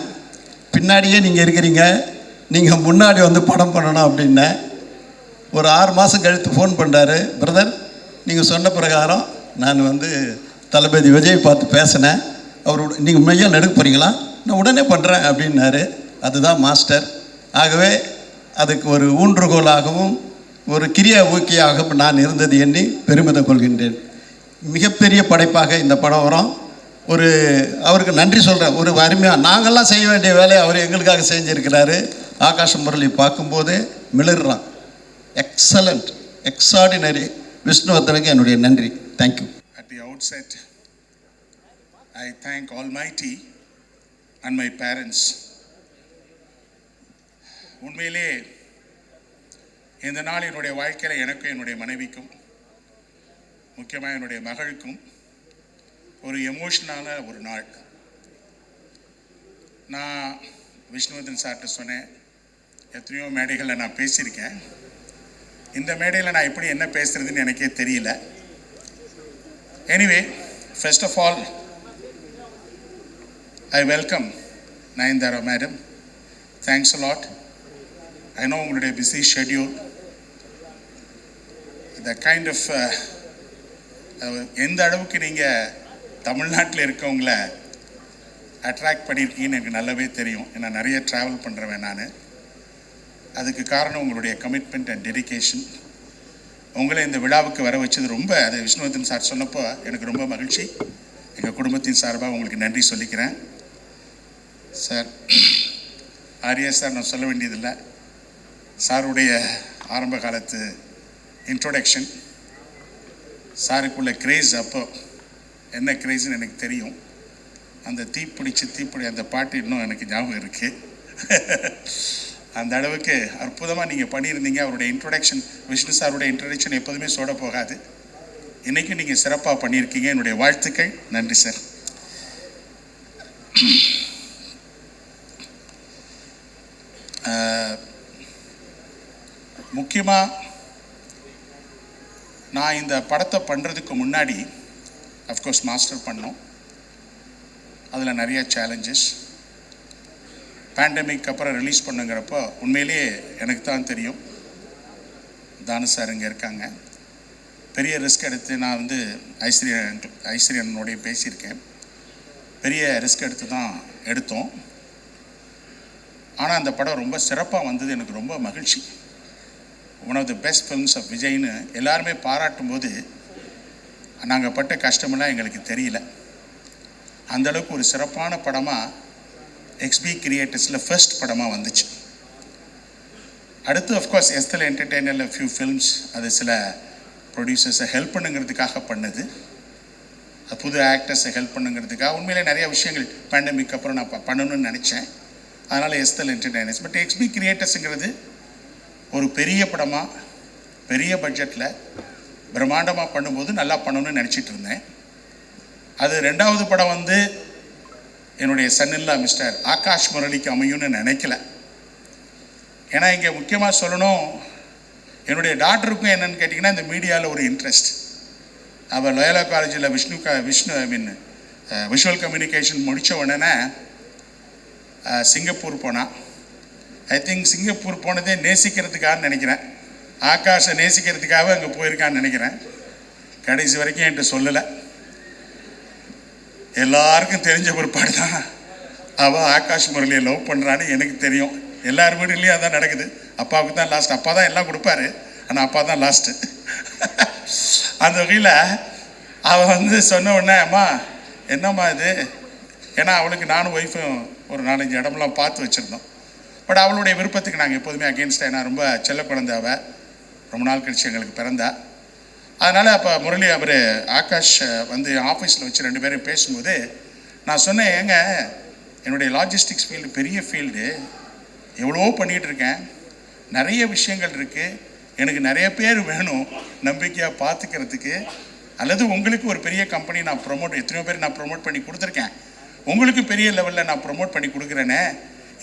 பின்னாடியே நீங்கள் இருக்கிறீங்க, நீங்கள் முன்னாடி வந்து படம் பண்ணணும் அப்படின்னேன். ஒரு 6 மாதம் கழித்து ஃபோன் பண்ணுறாரு, பிரதர் நீங்கள் சொன்ன பிரகாரம் நான் வந்து தளபதி விஜய் பார்த்து பேசினேன், அவரோட நீங்கள் மையம் எடுக்க போகிறீங்களா, நான் உடனே பண்ணுறேன் அப்படின்னாரு. அதுதான் மாஸ்டர். ஆகவே அதுக்கு ஒரு ஊன்றுகோலாகவும் ஒரு கிரியா ஊக்கியாகவும் நான் இருந்தது எண்ணி பெருமிதம் கொள்கின்றேன். மிகப்பெரிய படைப்பாக இந்த படம் வரும். அவருக்கு நன்றி சொல்கிறேன். ஒரு அருமையாக நாங்கள்லாம் செய்ய வேண்டிய வேலையை அவர் எங்களுக்காக செஞ்சுருக்கிறாரு. ஆகாஷ் முரளி பார்க்கும்போது மிளறான். Excellent, extraordinary. விஷ்ணுவர்தனுக்கு என்னுடைய நன்றி. Thank you. At the outset, I thank Almighty and my parents. உண்மையிலே இந்த நாள் என்னுடைய வாழ்க்கையில் எனக்கும் என்னுடைய மனைவிக்கும், முக்கியமாக என்னுடைய மகளுக்கும் ஒரு எமோஷனான ஒரு நாள். நான் விஷ்ணுவர்தன் சார்கிட்ட சொன்னேன், எத்தனையோ மேடைகளில் நான் பேசியிருக்கேன், இந்த மேடையில் நான் எப்படி என்ன பேசுகிறதுன்னு எனக்கே தெரியல. Anyway, first of all I welcome Nayanthara madam. Thanks a lot. I know உங்களுடைய busy schedule. The kind of எந்த அளவுக்கு நீங்கள் தமிழ்நாட்டில் இருக்கவங்கள அட்ராக்ட் பண்ணியிருக்கீங்கன்னு எனக்கு நல்லாவே தெரியும். ஏன்னா நிறைய ட்ராவல் பண்ணுறவன் நான். அதுக்கு காரணம் உங்களுடைய கமிட்மெண்ட் அண்ட் டெடிகேஷன். உங்களை இந்த விழாவுக்கு வர வச்சது ரொம்ப, அது விஷ்ணுவர்தன் சார் சொன்னப்போ எனக்கு ரொம்ப மகிழ்ச்சி. எங்கள் குடும்பத்தின் சார்பாக உங்களுக்கு நன்றி சொல்லிக்கிறேன். சார், ஆர்யா சார் நான் சொல்ல வேண்டியதில்லை. சாருடைய ஆரம்ப காலத்து இன்ட்ரோடக்ஷன், சாருக்குள்ள கிரேஸ், அப்போ என்ன கிரேஸ்ன்னு எனக்கு தெரியும். அந்த தீப்பிடி அந்த பாட்டு இன்னும் எனக்கு ஞாபகம் இருக்குது. அந்த அளவுக்கு அற்புதமாக நீங்கள் பண்ணியிருந்தீங்க. அவருடைய இன்ட்ரோடக்ஷன், விஷ்ணு சாருடைய இன்ட்ரோடக்ஷன் எப்போதுமே சோட போகாது. இன்றைக்கும் நீங்கள் சிறப்பாக பண்ணியிருக்கீங்க. என்னுடைய வாழ்த்துக்கள். நன்றி சார். முக்கியமாக நான் இந்த படத்தை பண்ணுறதுக்கு முன்னாடி அஃப்கோர்ஸ் மாஸ்டர் பண்ணோம். அதில் நிறைய சேலஞ்சஸ். பேண்டமிக் அப்புறம் ரிலீஸ் பண்ணுங்கிறப்போ உண்மையிலேயே எனக்கு தான் தெரியும், தானு சார் இங்கே இருக்காங்க, பெரிய ரிஸ்க் எடுத்து நான் வந்து ஐஸ்வர்யனுடைய பேசியிருக்கேன். பெரிய ரிஸ்க் எடுத்து தான் எடுத்தோம். ஆனால் அந்த படம் ரொம்ப சிறப்பாக வந்தது. எனக்கு ரொம்ப மகிழ்ச்சி. One of the best films of விஜய்னு எல்லாருமே பாராட்டும் போது நாங்கள் பட்ட கஷ்டமெல்லாம் எங்களுக்கு தெரியல. அந்தளவுக்கு ஒரு சிறப்பான படமாக எக்ஸ்பி கிரியேட்டர்ஸில் ஃபர்ஸ்ட் படமாக வந்துச்சு. அடுத்து அஃப்கோர்ஸ் எஸ்தல் என்டர்டெய்னரில் ஃபியூ ஃபில்ம்ஸ், அது சில ப்ரொடியூசர்ஸை ஹெல்ப் பண்ணுங்கிறதுக்காக பண்ணது, புது ஆக்டர்ஸை ஹெல்ப் பண்ணுங்கிறதுக்காக. உண்மையிலே நிறைய விஷயங்கள் பேண்டமிக் அப்புறம் நான் பண்ணணும்னு நினச்சேன். அதனால் எஸ்தல் என்டர்டெய்னர்ஸ். பட் எக்ஸ்பி கிரியேட்டர்ஸுங்கிறது ஒரு பெரிய படமாக, பெரிய பட்ஜெட்டில் பிரம்மாண்டமாக பண்ணும்போது நல்லா பண்ணணும்னு நினச்சிட்டு இருந்தேன். அது ரெண்டாவது படம் வந்து என்னுடைய சன்னில்லா மிஸ்டர் ஆகாஷ் முரளிக்கு அமையும்னு நினைக்கல. ஏன்னா இங்கே முக்கியமாக சொல்லணும், என்னுடைய டாக்டருக்கும் என்னென்னு கேட்டிங்கன்னா இந்த மீடியாவில் ஒரு இன்ட்ரெஸ்ட். அவள் லோயலா காலேஜில் விஷுவல் கம்யூனிகேஷன் முடித்த உடனே சிங்கப்பூர் போனான். ஐ திங்க் சிங்கப்பூர் போனதே நேசிக்கிறதுக்காக நினைக்கிறேன். ஆகாஷை நேசிக்கிறதுக்காக அங்கே போயிருக்கான்னு நினைக்கிறேன். கடைசி வரைக்கும் என்கிட்ட சொல்லலை. எல்லாருக்கும் தெரிஞ்ச பிற்பாடு தான் அவள் ஆகாஷ் முரளியை லவ் பண்ணுறான்னு எனக்கு தெரியும். எல்லார் வீடுலேயும் அதான் நடக்குது. அப்பாவுக்கு தான் லாஸ்ட். அப்பா தான் எல்லாம் கொடுப்பாரு, ஆனால் அப்பா தான் லாஸ்ட்டு. அந்த வகையில் அவள் வந்து சொன்ன உடனே, அம்மா என்னம்மா இது, ஏன்னா அவளுக்கு நானும் ஒய்ஃபும் ஒரு 4-5 இடம்லாம் பார்த்து வச்சுருந்தோம். பட் அவளுடைய விருப்பத்துக்கு நாங்கள் எப்போதுமே அகெயின்ஸ்டாக, ஏன்னா ரொம்ப செல்ல குழந்தை அவள், ரொம்ப நாள் கழிச்சு எங்களுக்கு பிறந்தா. அதனால் அப்போ முரளி அவர் ஆகாஷ் வந்து ஆஃபீஸில் வச்சு 2 பேரும் பேசும்போது நான் சொன்னேன், ஏங்க என்னுடைய லாஜிஸ்டிக்ஸ் ஃபீல்டு பெரிய ஃபீல்டு, எவ்வளோ பண்ணிகிட்ருக்கேன், நிறைய விஷயங்கள் இருக்குது, எனக்கு நிறைய பேர் வேணும் நம்பிக்கையாக பார்த்துக்கிறதுக்கு, அல்லது உங்களுக்கு ஒரு பெரிய கம்பெனி நான் எத்தனையோ பேர் நான் ப்ரொமோட் பண்ணி கொடுத்துருக்கேன், உங்களுக்கு பெரிய லெவலில் நான் ப்ரொமோட் பண்ணி கொடுக்குறேனே,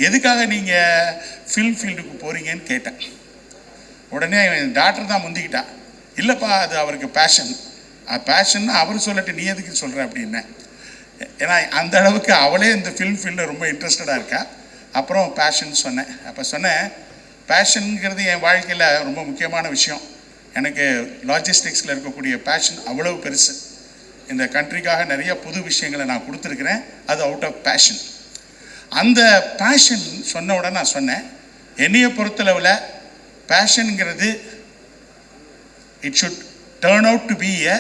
எதுக்காக நீங்கள் ஃபில்ம் ஃபீல்டுக்கு போகிறீங்கன்னு கேட்டேன். உடனே டாக்டர் தான் முந்திக்கிட்டா, இல்லைப்பா அது அவருக்கு பேஷன்னா அவர் சொல்லட்டு நீ எதுக்கு சொல்கிற அப்படின்னேன். ஏன்னா அந்த அளவுக்கு அவளே இந்த ஃபில்ம் ஃபீல்டில் ரொம்ப இன்ட்ரெஸ்டடாக இருக்கா. அப்புறம் பேஷன் சொன்னேன். அப்போ சொன்னேன், பேஷனுங்கிறது என் வாழ்க்கையில் ரொம்ப முக்கியமான விஷயம். எனக்கு லாஜிஸ்டிக்ஸில் இருக்கக்கூடிய பேஷன் அவ்வளவு பெருசு. இந்த கண்ட்ரிக்காக நிறைய புது விஷயங்களை நான் கொடுத்துருக்குறேன், அது அவுட் ஆஃப் பேஷன். அந்த பேஷன் சொன்ன உடனே நான் சொன்னேன், என்னையை பொறுத்தளவில் பேஷனுங்கிறது it should turn out to be a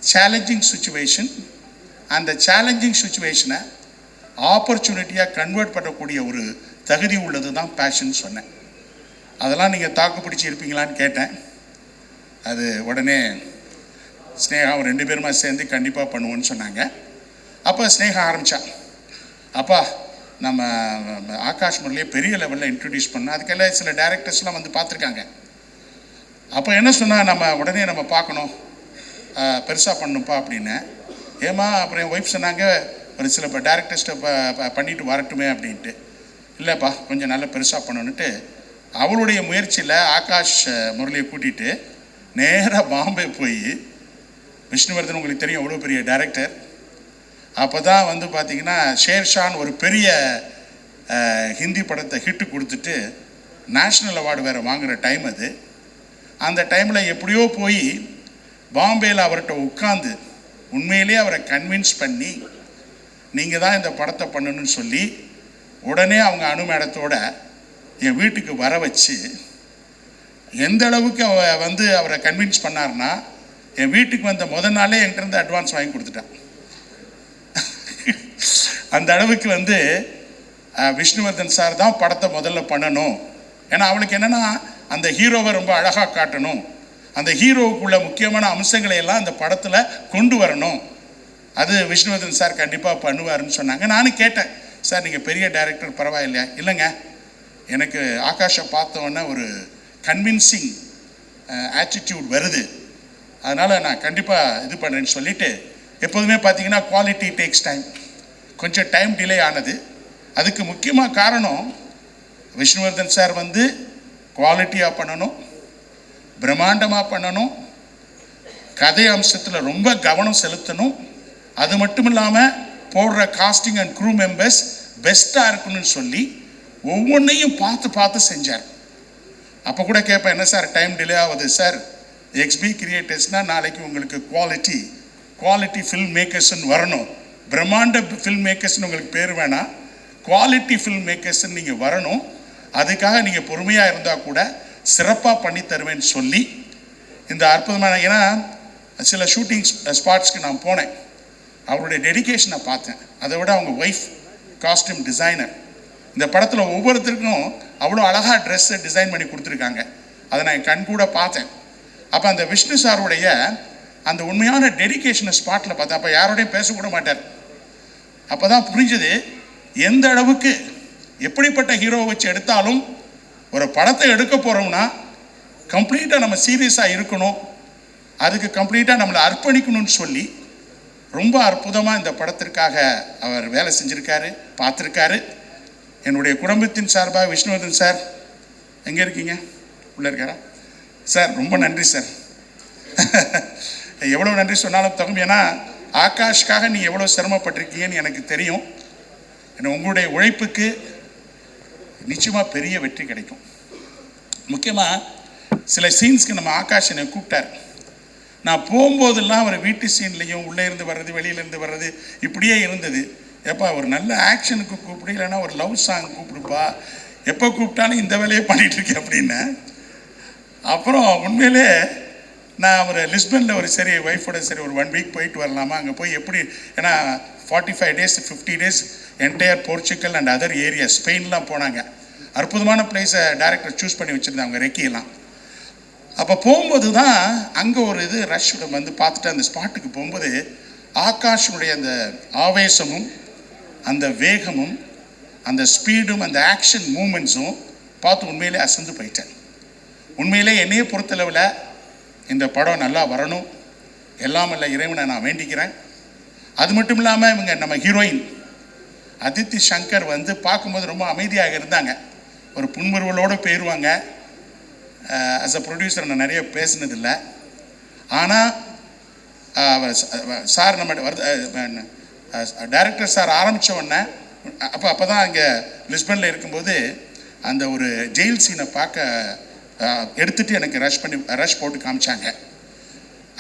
challenging situation, and the challenging situation-ஐ ஆப்பர்ச்சுனிட்டியாக கன்வெர்ட் பண்ணக்கூடிய ஒரு தகுதி உள்ளது தான் பேஷன் சொன்னேன். அதெல்லாம் நீங்கள் தாக்கு பிடிச்சி இருப்பீங்களான்னு கேட்டேன். அது உடனே ஸ்னேகா 2 பேருமா சேர்ந்து கண்டிப்பாக பண்ணுவோன்னு சொன்னாங்க. அப்போ ஸ்னேகா ஆரம்பித்தான், அப்பா நம்ம ஆகாஷ் முரளியை பெரிய லெவலில் இன்ட்ரடியூஸ் பண்ணோம், அதுக்கெல்லாம் சில டைரக்டர்ஸ்லாம் வந்து பார்த்துருக்காங்க. அப்போ என்ன சொன்னால், உடனே நம்ம பார்க்கணும், பெருசாக பண்ணணும்ப்பா அப்படின்னு. ஏமா அப்புறம் என் ஒய்ஃப் சொன்னாங்க, ஒரு சில டேரக்டர்ஸ்ட்டை பண்ணிட்டு வரட்டுமே அப்படின்ட்டு. இல்லைப்பா கொஞ்சம் நல்லா பெருசாக பண்ணணுன்ட்டு அவளுடைய முயற்சியில் ஆகாஷ் முரளியை கூட்டிகிட்டு நேராக பாம்பே போய், விஷ்ணுவர்தன் உங்களுக்கு தெரியும் அவ்வளோ பெரிய டைரக்டர், அப்போ தான் வந்து பார்த்திங்கன்னா ஷேர்ஷான் ஒரு பெரிய ஹிந்தி படத்தை ஹிட்டு கொடுத்துட்டு நேஷ்னல் அவார்டு வேறு வாங்குகிற டைம் அது. அந்த டைமில் எப்படியோ போய் பாம்பேயில் அவர்கிட்ட உட்காந்து உண்மையிலே அவரை கன்வின்ஸ் பண்ணி நீங்கள் தான் இந்த படத்தை பண்ணணும்னு சொல்லி உடனே அவங்க அனு மேடத்தோட என் வீட்டுக்கு வர வச்சு எந்த அளவுக்கு அவரை கன்வின்ஸ் பண்ணார்னா என் வீட்டுக்கு வந்த முதல் நாளே என்கிட்ட அட்வான்ஸ் வாங்கி கொடுத்துட்டான். அந்த அளவுக்கு விஷ்ணுவர்தன் சார் தான் படத்தை முதல்ல பண்ணணும். ஏன்னா அவளுக்கு என்னென்னா அந்த ஹீரோவை ரொம்ப அழகாக காட்டணும், அந்த ஹீரோவுக்குள்ள முக்கியமான அம்சங்களை எல்லாம் அந்த படத்தில் கொண்டு வரணும், அது விஷ்ணுவர்தன் சார் கண்டிப்பாக பண்ணுவாருன்னு சொன்னாங்க. நானும் கேட்டேன், சார் நீங்கள் பெரிய டைரக்டர் பரவாயில்லையா? இல்லைங்க, எனக்கு ஆகாஷை பார்த்தோன்னே ஒரு கன்வின்சிங் ஆட்டிடியூட் வருது, அதனால் நான் கண்டிப்பாக இது பண்ணுறேன்னு சொல்லிவிட்டு, எப்போதுமே பார்த்தீங்கன்னா குவாலிட்டி டேக்ஸ் டைம், கொஞ்சம் டைம் டிலே ஆனது. அதுக்கு முக்கியமாக காரணம் விஷ்ணுவர்தன் சார் குவாலிட்டியாக பண்ணணும், பிரம்மாண்டமாக பண்ணணும், கதை அம்சத்தில் ரொம்ப கவனம் செலுத்தணும், அது மட்டும் இல்லாமல் போடுற காஸ்டிங் அண்ட் க்ரூ மெம்பர்ஸ் பெஸ்ட்டாக இருக்கணும்னு சொல்லி ஒவ்வொன்றையும் பார்த்து பார்த்து செஞ்சார். அப்போ கூட கேட்பேன், என்ன சார் டைம் டிலே ஆகுது? சார் எக்ஸ்பி கிரியேட்டர்ஸ்னால் நாளைக்கு உங்களுக்கு குவாலிட்டி ஃபில்ம் மேக்கர்ஸ்ன்னு வரணும், பிரம்மாண்ட ஃபில்ம் மேக்கர்ஸ்ன்னு உங்களுக்கு பேர் வேணாம், குவாலிட்டி ஃபில்ம் மேக்கர்ஸ்ன்னு நீங்கள் வரணும், அதுக்காக நீங்கள் பொறுமையாக இருந்தால் கூட சிறப்பாக பண்ணி தருவேன்னு சொல்லி இந்த அற்புதமான, ஏன்னா சில ஷூட்டிங் ஸ்பாட்ஸ்க்கு நான் போனேன், அவருடைய டெடிகேஷனை பார்த்தேன். அதை விட அவங்க ஒய்ஃப் காஸ்டியூம் டிசைனர், இந்த படத்தில் ஒவ்வொருத்தருக்கும் அவ்வளோ அழகாக ட்ரெஸ்ஸை டிசைன் பண்ணி கொடுத்துருக்காங்க, அதை நான் கண் கூட பார்த்தேன். அப்போ அந்த விஷ்ணு சாருடைய அந்த உண்மையான டெடிகேஷனை ஸ்பாட்டில் பார்த்தேன். அப்போ யாரோடையும் பேசக்கூட மாட்டார். அப்போ தான் புரிஞ்சது எந்த அளவுக்கு எப்படிப்பட்ட ஹீரோவை வச்சு எடுத்தாலும் ஒரு படத்தை எடுக்க போகிறோம்னா கம்ப்ளீட்டாக நம்ம சீரியஸாக இருக்கணும், அதுக்கு கம்ப்ளீட்டாக நம்மளை அர்ப்பணிக்கணும்னு சொல்லி ரொம்ப அற்புதமாக இந்த படத்திற்காக அவர் வேலை செஞ்சுருக்காரு, பார்த்துருக்காரு. என்னுடைய குடும்பத்தின் சார்பாக விஷ்ணுவர்தன் சார் எங்கே இருக்கீங்க? உள்ளே இருக்காரா? சார் ரொம்ப நன்றி சார். எவ்வளோ நன்றி சொன்னாலும் தகும். ஏன்னா ஆகாஷ்காக நீ எவ்வளோ சிரமப்பட்டிருக்கீங்கன்னு எனக்கு தெரியும். ஏன்னா உங்களுடைய உழைப்புக்கு நிச்சயமாக பெரிய வெற்றி கிடைக்கும். முக்கியமாக சில சீன்ஸ்க்கு நம்ம ஆகாஷ் என்னை கூப்பிட்டார். நான் போகும்போதெல்லாம் அவர் வீட்டு சீன்லேயும் உள்ளே இருந்து வர்றது வெளியிலேருந்து வர்றது இப்படியே இருந்தது. எப்போ ஒரு நல்ல ஆக்ஷனுக்கு கூப்பிடு, இல்லைன்னா ஒரு லவ் சாங் கூப்பிடுப்பா, எப்போ கூப்பிட்டாலும் இந்த வேலையை பண்ணிகிட்ருக்கேன் அப்படின்னு. அப்புறம் உண்மையிலே நான் ஒரு லிஸ்பனில் ஒரு சரி ஒய்ஃபோட சரி ஒரு 1 வீக் போயிட்டு வரலாமா, அங்கே போய் எப்படி, ஏன்னா 45 days 50 days entire Portugal and other area ஸ்பெயின்லாம் போனாங்க. அற்புதமான பிளேஸை டைரக்டர் சூஸ் பண்ணி வச்சுருந்தாங்க, ரெக்கியெல்லாம். அப்போ போகும்போது தான் அங்கே ஒரு இது ரஷ் பார்த்துட்டு அந்த ஸ்பாட்டுக்கு போகும்போது ஆகாஷுடைய அந்த ஆவேசமும் அந்த வேகமும் அந்த ஸ்பீடும் அந்த ஆக்ஷன் மூமெண்ட்ஸும் பார்த்து உண்மையிலே அசந்து போயிட்டேன். உண்மையிலே என்னையே பொறுத்தளவில் இந்த படம் நல்லா வரணும், எல்லாம் இல்லை இறைவனை நான் வேண்டிக்கிறேன். அது மட்டும் இல்லாமல் இவங்க நம்ம ஹீரோயின் அதித்தி சங்கர் பார்க்கும்போது ரொம்ப அமைதியாக இருந்தாங்க, ஒரு புன்முறுவலோடு போயிடுவாங்க. ஆஸ் அ ப்ரொடியூசர் நான் நிறைய பேசினதில்லை. ஆனால் சார் நம்ம டைரக்டர் சார் ஆரம்பித்த உடனே அப்போ தான் அங்கே லிஸ்பனில் இருக்கும்போது அந்த ஒரு ஜெயில் சீனை பார்க்க எடுத்துகிட்டு எனக்கு ரஷ் போட்டு காமிச்சாங்க.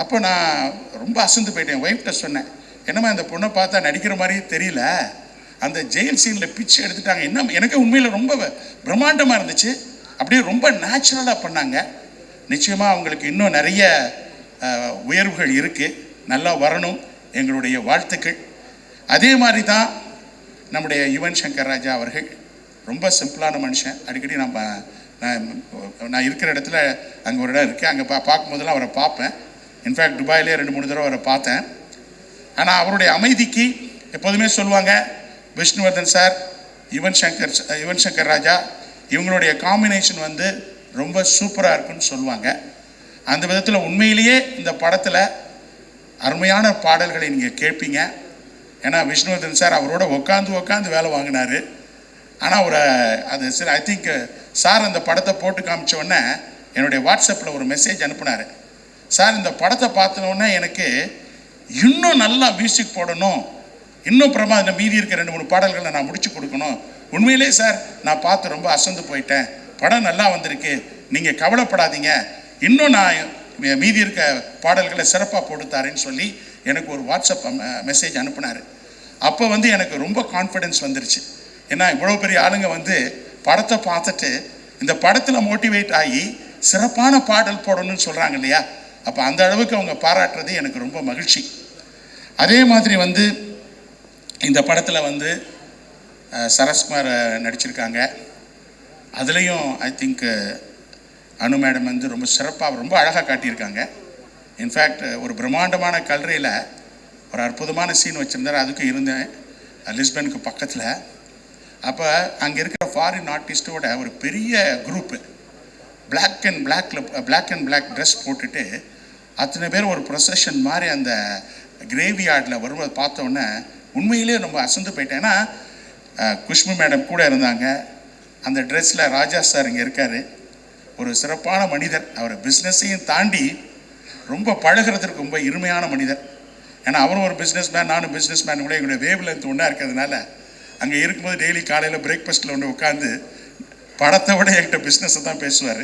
அப்போ நான் ரொம்ப அசந்து போயிட்டேன். ஒய்ஃப்கிட்ட சொன்னேன், என்னம்மா இந்த பொண்ணை பார்த்தா நடிக்கிற மாதிரியே தெரியல, அந்த ஜெயில் சீனில் பிச்சு எடுத்துட்டாங்க. என்ன எனக்கு உண்மையில் ரொம்ப பிரம்மாண்டமாக இருந்துச்சு, அப்படியே ரொம்ப நேச்சுரலாக பண்ணாங்க. நிச்சயமாக அவங்களுக்கு இன்னும் நிறைய உயர்வுகள் இருக்குது, நல்லா வரணும், எங்களுடைய வாழ்த்துக்கள். அதே மாதிரி தான் நம்முடைய யுவன் சங்கர் ராஜா அவர்கள் ரொம்ப சிம்பிளான மனுஷன். அடிக்கடி நான் இருக்கிற இடத்துல அங்கே ஒரு இடம் இருக்குது, அங்கே பார்க்கும்போதெல்லாம் அவரை பார்ப்பேன். இன்ஃபேக்ட் துபாயிலே 2-3 தடவை அவரை பார்த்தேன். ஆனால் அவருடைய அமைதிக்கு எப்போதுமே சொல்லுவாங்க, விஷ்ணுவர்தன் சார், யுவன் சங்கர் ராஜா இவங்களுடைய காம்பினேஷன் ரொம்ப சூப்பராக இருக்குன்னு சொல்லுவாங்க. அந்த விதத்தில் உண்மையிலேயே இந்த படத்தில் அருமையான பாடல்களை நீங்கள் கேட்பீங்க. ஏன்னா விஷ்ணுவர்தன் சார் அவரோட உட்காந்து வேலை வாங்கினார். ஆனால் அது சரி, ஐ திங்க் சார் அந்த படத்தை போட்டு காமிச்ச உடனே என்னுடைய வாட்ஸ்அப்பில் ஒரு மெசேஜ் அனுப்புனார். சார் இந்த படத்தை பார்த்தோன்னே எனக்கு இன்னும் நல்லா மியூசிக் போடணும், இன்னும் மீதி இருக்க 2-3 பாடல்களை நான் முடிச்சு கொடுக்கணும். உண்மையிலே சார் நான் பார்த்து ரொம்ப அசந்து போயிட்டேன், படம் நல்லா வந்திருக்கு, நீங்கள் கவலைப்படாதீங்க, இன்னும் நான் மீதி இருக்க பாடல்களை சிறப்பாக போட்டுத்தாரேன்னு சொல்லி எனக்கு ஒரு வாட்ஸ்அப் மெசேஜ் அனுப்புனார். அப்போ வந்து எனக்கு ரொம்ப கான்ஃபிடென்ஸ் வந்துருச்சு. ஏன்னா இவ்வளோ பெரிய ஆளுங்க வந்து படத்தை பார்த்துட்டு இந்த படத்தில் மோட்டிவேட் ஆகி சிறப்பான பாடல் போடணும்னு சொல்கிறாங்க இல்லையா, அப்போ அந்த அளவுக்கு அவங்க பாராட்டுறது எனக்கு ரொம்ப மகிழ்ச்சி. அதே மாதிரி வந்து இந்த படத்தில் வந்து சரஸ்குமார் நடிச்சிருக்காங்க. அதுலேயும் ஐ திங்க் அனு மேடம் வந்து ரொம்ப சிறப்பாக ரொம்ப அழகாக காட்டியிருக்காங்க. இன்ஃபேக்ட் ஒரு பிரம்மாண்டமான கல்லறையில் ஒரு அற்புதமான சீன் வச்சுருந்தார். அதுக்கு இருந்தேன் லிஸ்பனுக்கு பக்கத்தில். அப்போ அங்கே இருக்கிற ஃபாரின் ஆர்டிஸ்ட்டோட ஒரு பெரிய group black and black dress போட்டுட்டு அத்தனை பேர் ஒரு ப்ரொசஷன் மாதிரி அந்த கிரேவி யார்டில் வரும்போது பார்த்தோன்னே உண்மையிலே ரொம்ப அசந்து போயிட்டேன். ஏன்னா குஷ்பு மேடம் கூட இருந்தாங்க. அந்த ட்ரெஸ்ஸில் ராஜா சார் இங்கே இருக்கார், ஒரு சிறப்பான மனிதர். அவர் பிஸ்னஸையும் தாண்டி ரொம்ப பழகிறதுக்கு ரொம்ப இருமையான மனிதர். ஏன்னா அவரும் ஒரு பிஸ்னஸ் மேன், நானும் பிஸ்னஸ் மேன் கூட எங்களுடைய வேவ் லென்த் ஒன்றா இருக்கிறதுனால அங்கே இருக்கும்போது டெய்லி காலையில் பிரேக்ஃபாஸ்ட்டில் ஒன்று உட்காந்து படத்தை விட என்கிட்ட பிஸ்னஸை தான் பேசுவார்.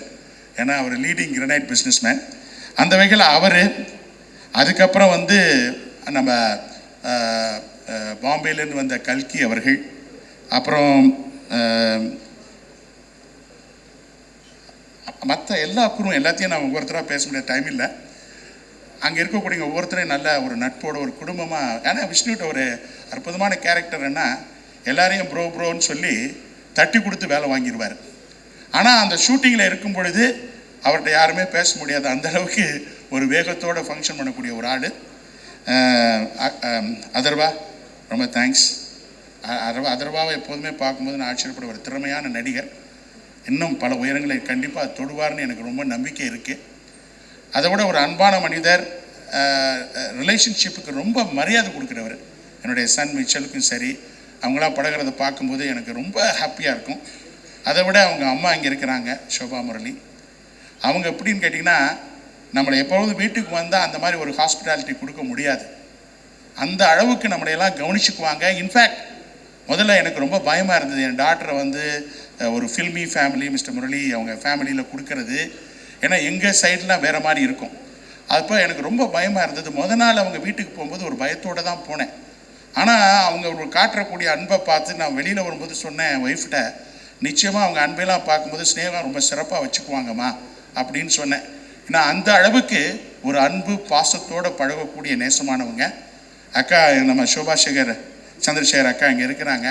ஏன்னா அவர் லீடிங் கிரனைட் பிஸ்னஸ் மேன். அந்த வகையில் அவர், அதுக்கப்புறம் வந்து நம்ம பாம்பேலேருந்து வந்த கல்கி அவர்கள், அப்புறம் மற்ற எல்லா குரும் எல்லாத்தையும் நான் ஒவ்வொருத்தராக பேச முடியாத டைம் இல்லை. அங்கே இருக்கக்கூடிய ஒவ்வொருத்தரையும் நல்ல ஒரு நட்போட ஒரு குடும்பமாக. ஏன்னா விஷ்ணுகிட்ட ஒரு அற்புதமான கேரக்டர் என்ன, எல்லாரையும் ப்ரோன்னு சொல்லி தட்டி கொடுத்து வேலை வாங்கிடுவார். ஆனால் அந்த ஷூட்டிங்கில் இருக்கும் பொழுது அவர்கிட்ட யாருமே பேச முடியாது. அந்தளவுக்கு ஒரு வேகத்தோடு ஃபங்க்ஷன் பண்ணக்கூடிய ஒரு ஆள். அதர்வா ரொம்ப தேங்க்ஸ். அதர்வாவை எப்போதுமே பார்க்கும்போது நான் ஆச்சரியப்பட ஒரு திறமையான நடிகர். இன்னும் பல உயரங்களை கண்டிப்பாக தொடுவார்னு எனக்கு ரொம்ப நம்பிக்கை இருக்குது. அதை விட ஒரு அன்பான மனிதர், ரிலேஷன்ஷிப்புக்கு ரொம்ப மரியாதை கொடுக்குறவர். என்னுடைய சன் மிச்சலுக்கும் சரி, அவங்களாம் பழகிறத பார்க்கும்போது எனக்கு ரொம்ப ஹாப்பியாக இருக்கும். அதை விட அவங்க அம்மா இங்கே இருக்கிறாங்க, ஷோபா முரளி. அவங்க எப்படின்னு கேட்டிங்கன்னா, நம்மளை எப்பொழுது வீட்டுக்கு வந்தால் அந்த மாதிரி ஒரு ஹாஸ்பிட்டாலிட்டி கொடுக்க முடியாது. அந்த அளவுக்கு நம்மளையெல்லாம் கவனிச்சுக்குவாங்க. இன்ஃபேக்ட் முதல்ல எனக்கு ரொம்ப பயமாக இருந்தது, என் டாக்டரை வந்து ஒரு ஃபில்மி ஃபேமிலி மிஸ்டர் முரளி அவங்க ஃபேமிலியில் கொடுக்கறது. ஏன்னா எங்கள் சைட்லாம் வேறு மாதிரி இருக்கும். அப்போ எனக்கு ரொம்ப பயமாக இருந்தது. நாள் அவங்க வீட்டுக்கு போகும்போது ஒரு பயத்தோடு தான் போனேன். ஆனால் அவங்க ஒரு காட்டக்கூடிய அன்பை பார்த்து நான் வெளியில் வரும்போது சொன்னேன் என் ஒய்ஃப்கிட்ட, நிச்சயமாக அவங்க அன்பெல்லாம் பார்க்கும்போது ஸ்னேகா ரொம்ப சிறப்பாக வச்சுக்குவாங்கம்மா அப்படின்னு சொன்னேன். ஏன்னா அந்த அளவுக்கு ஒரு அன்பு பாசத்தோடு பழகக்கூடிய நேசமானவங்க. அக்கா நம்ம சோபாசேகர் சந்திரசேகர் அக்கா இங்கே இருக்கிறாங்க.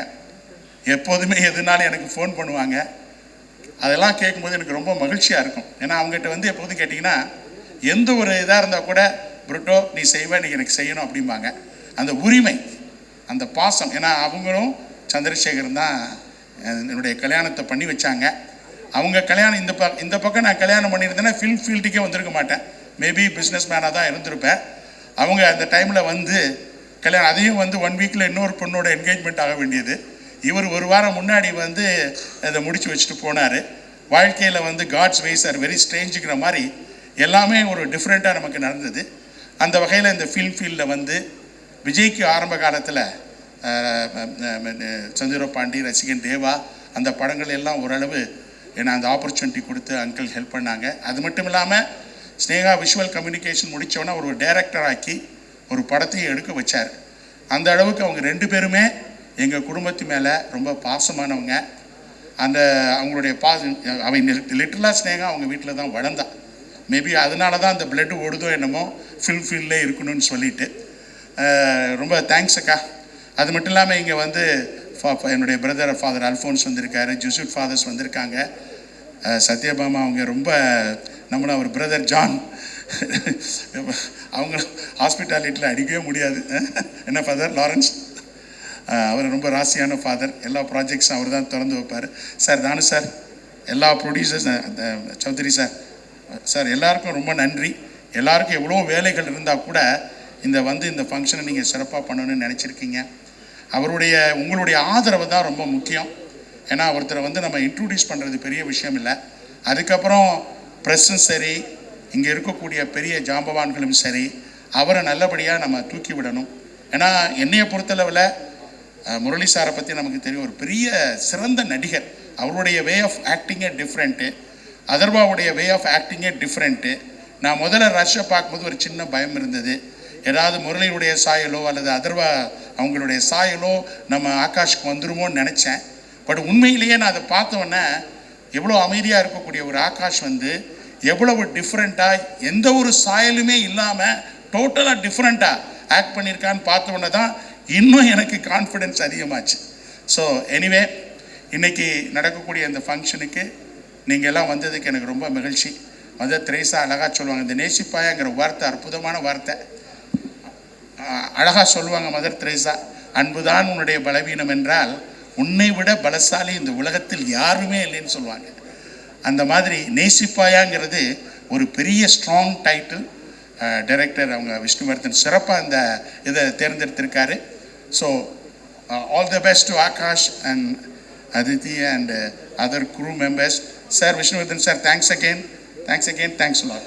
எப்போதுமே எதுனாலும் எனக்கு ஃபோன் பண்ணுவாங்க. அதெல்லாம் கேட்கும்போது எனக்கு ரொம்ப மகிழ்ச்சியாக இருக்கும். ஏன்னா அவங்ககிட்ட வந்து எப்போதும் கேட்டிங்கன்னா எந்த ஒரு இதாக இருந்தால் கூட புருட்டோ நீ செய்வேன், நீ எனக்கு செய்யணும் அப்படிம்பாங்க. அந்த உரிமை, அந்த பாசம். ஏன்னா அவங்களும் சந்திரசேகர் தான் என்னுடைய கல்யாணத்தை பண்ணி வச்சாங்க. அவங்க கல்யாணம் இந்த பக்கம் நான் கல்யாணம் பண்ணியிருந்தேன்னா ஃபில்ம் ஃபீல்டுக்கே வந்திருக்க மாட்டேன். மேபி பிஸ்னஸ் மேனாக தான் இருந்திருப்பேன். அவங்க அந்த டைமில் வந்து கல்யாணம், அதையும் வந்து 1 வீக்கில் இன்னொரு பொண்ணோட என்கேஜ்மெண்ட் ஆக வேண்டியது. இவர் ஒரு வாரம் முன்னாடி வந்து அதை முடித்து வச்சுட்டு போனார். வாழ்க்கையில் வந்து காட்ஸ் வேஸ் ஆர் வெரி ஸ்ட்ரேஞ்சுங்கிற மாதிரி எல்லாமே ஒரு டிஃப்ரெண்ட்டாக நமக்கு நடந்தது. அந்த வகையில் இந்த ஃபில்ம் ஃபீல்டில் வந்து விஜய்க்கு ஆரம்ப காலத்தில் சந்திர பாண்டி, ரசிகன் தேவா அந்த படங்கள் எல்லாம் ஓரளவு ஏன்னா அந்த ஆப்பர்ச்சுனிட்டி கொடுத்து அங்கிள் ஹெல்ப் பண்ணாங்க. அது மட்டும் இல்லாமல் ஸ்னேகா விஷுவல் கம்யூனிகேஷன் முடித்தோன்னா ஒரு டைரக்டர் ஆக்கி ஒரு படத்தையும் எடுக்க வச்சார். அந்த அளவுக்கு அவங்க 2 பேருமே எங்கள் குடும்பத்து மேலே ரொம்ப பாசமானவங்க. அந்த அவங்களுடைய லிட்டரலாக ஸ்னேகா அவங்க வீட்டில் தான் வளர்ந்தா. மேபி அதனால தான் அந்த பிளட் ஓடுதோ என்னமோ ஃபில்ம் ஃபீல்டில் இருக்கணும்னு சொல்லிட்டு ரொம்ப தேங்க்ஸ் அக்கா. அது மட்டும் இல்லாமல் இங்கே வந்து என்னுடைய பிரதர் ஃபாதர் அல்ஃபோன்ஸ் வந்திருக்காரு, ஜூசூட் ஃபாதர்ஸ் வந்திருக்காங்க, சத்யபாமா அவங்க ரொம்ப நம்மள அவர் பிரதர் ஜான் அவங்க ஹாஸ்பிட்டாலிட்டியில் அடிக்கவே முடியாது. என்ன ஃபாதர் லாரன்ஸ், அவர் ரொம்ப ராசியான ஃபாதர். எல்லா ப்ராஜெக்ட்ஸும் அவர் தான் திறந்து வைப்பார். சார் தானு சார், எல்லா ப்ரொடியூசர்ஸ் சௌத்ரி சார், சார் எல்லாருக்கும் ரொம்ப நன்றி. எல்லாருக்கும் எவ்வளோ வேலைகள் இருந்தால் கூட இந்த ஃபங்க்ஷனை நீங்கள் சிறப்பாக பண்ணணும்னு நினச்சிருக்கீங்க. உங்களுடைய ஆதரவு தான் ரொம்ப முக்கியம். ஏன்னா ஒருத்தரை வந்து நம்ம இன்ட்ரடியூஸ் பண்ணுறது பெரிய விஷயம் இல்லை. அதுக்கப்புறம் ப்ரெஸ்ஸும் சரி, இங்கே இருக்கக்கூடிய பெரிய ஜாம்பவான்களும் சரி, அவரை நல்லபடியாக நம்ம தூக்கி விடணும். ஏன்னா என்னையை பொறுத்தளவில் முரளி சாரை பற்றி நமக்கு தெரியும், ஒரு பெரிய சிறந்த நடிகர். அவருடைய வே ஆஃப் ஆக்டிங்கே டிஃப்ரெண்ட்டு. அதர்வாவுடைய வே ஆஃப் ஆக்டிங்கே டிஃப்ரெண்ட்டு. நான் முதல்ல ரஷ்ஷை பார்க்கும்போது ஒரு சின்ன பயம் இருந்தது, ஏதாவது முரளியுடைய சாயலோ அல்லது அதர்வா அவங்களுடைய சாயலோ நம்ம ஆகாஷ்க்கு வந்துருமோன்னு நினச்சேன். பட் உண்மையிலேயே நான் அதை பார்த்தோன்னே எவ்வளோ அமைதியாக இருக்கக்கூடிய ஒரு ஆகாஷ் வந்து எவ்வளவு டிஃப்ரெண்ட்டாக எந்த ஒரு சாயலுமே இல்லாமல் டோட்டலாக டிஃப்ரெண்ட்டாக ஆக்ட் பண்ணியிருக்கான்னு பார்த்தோன்னே தான் இன்னும் எனக்கு கான்ஃபிடென்ஸ் அதிகமாச்சு. ஸோ எனிவே இன்றைக்கி நடக்கக்கூடிய இந்த ஃபங்க்ஷனுக்கு நீங்கள் எல்லாம் வந்ததுக்கு எனக்கு ரொம்ப மகிழ்ச்சி. மதர் தெரேசா அழகாக சொல்லுவாங்க, இந்த நேசிப்பாயாங்கிற வார்த்தை அற்புதமான வார்த்தை. அழகாக சொல்லுவாங்க மதர் தெரேசா, அன்புதான் உன்னுடைய பலவீனம் என்றால் உன்னை விட பலசாலி இந்த உலகத்தில் யாருமே இல்லைன்னு சொல்லுவாங்க. அந்த மாதிரி நேசிப்பாயாங்கிறது ஒரு பெரிய ஸ்ட்ராங் டைட்டில். டைரக்டர் அவங்க விஷ்ணுவர்தன் சிறப்பாக இந்த இதை தேர்ந்தெடுத்திருக்காரு. So all the best to Akash and Aditi and other crew members. Sir, Vishnuvardhan sir, thanks again, thanks a lot.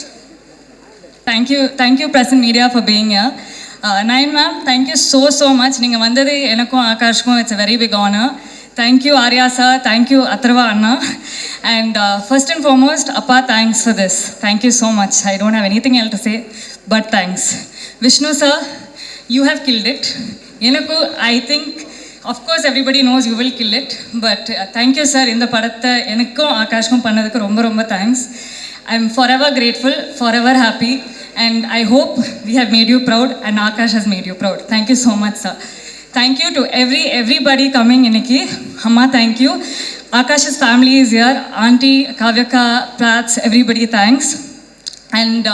Thank you press and media for being here. Nayan ma'am, thank you so much. நீங்கள் வந்தது எனக்கும் ஆகாஷ்க்கும் it's a very big honor. Thank you Arya sir, thank you Atharva Anna, and first and foremost Appa, thanks for this. Thank you so much. I don't have anything else to say but thanks. Vishnu sir, you have killed it. எனக்கு I think of course everybody knows you will kill it, but thank you sir. இந்த படத்தை எனக்கும் ஆகாஷ்க்கும் பண்ணதுக்கு ரொம்ப ரொம்ப thanks. I'm forever grateful, forever happy, and I hope we have made you proud and Akash has made you proud. Thank you so much sir. Thank you to everybody coming இன்னைக்கு. Amma, thank you. Akash's family is here. Auntie, Kavyaka, Prats, everybody thanks. And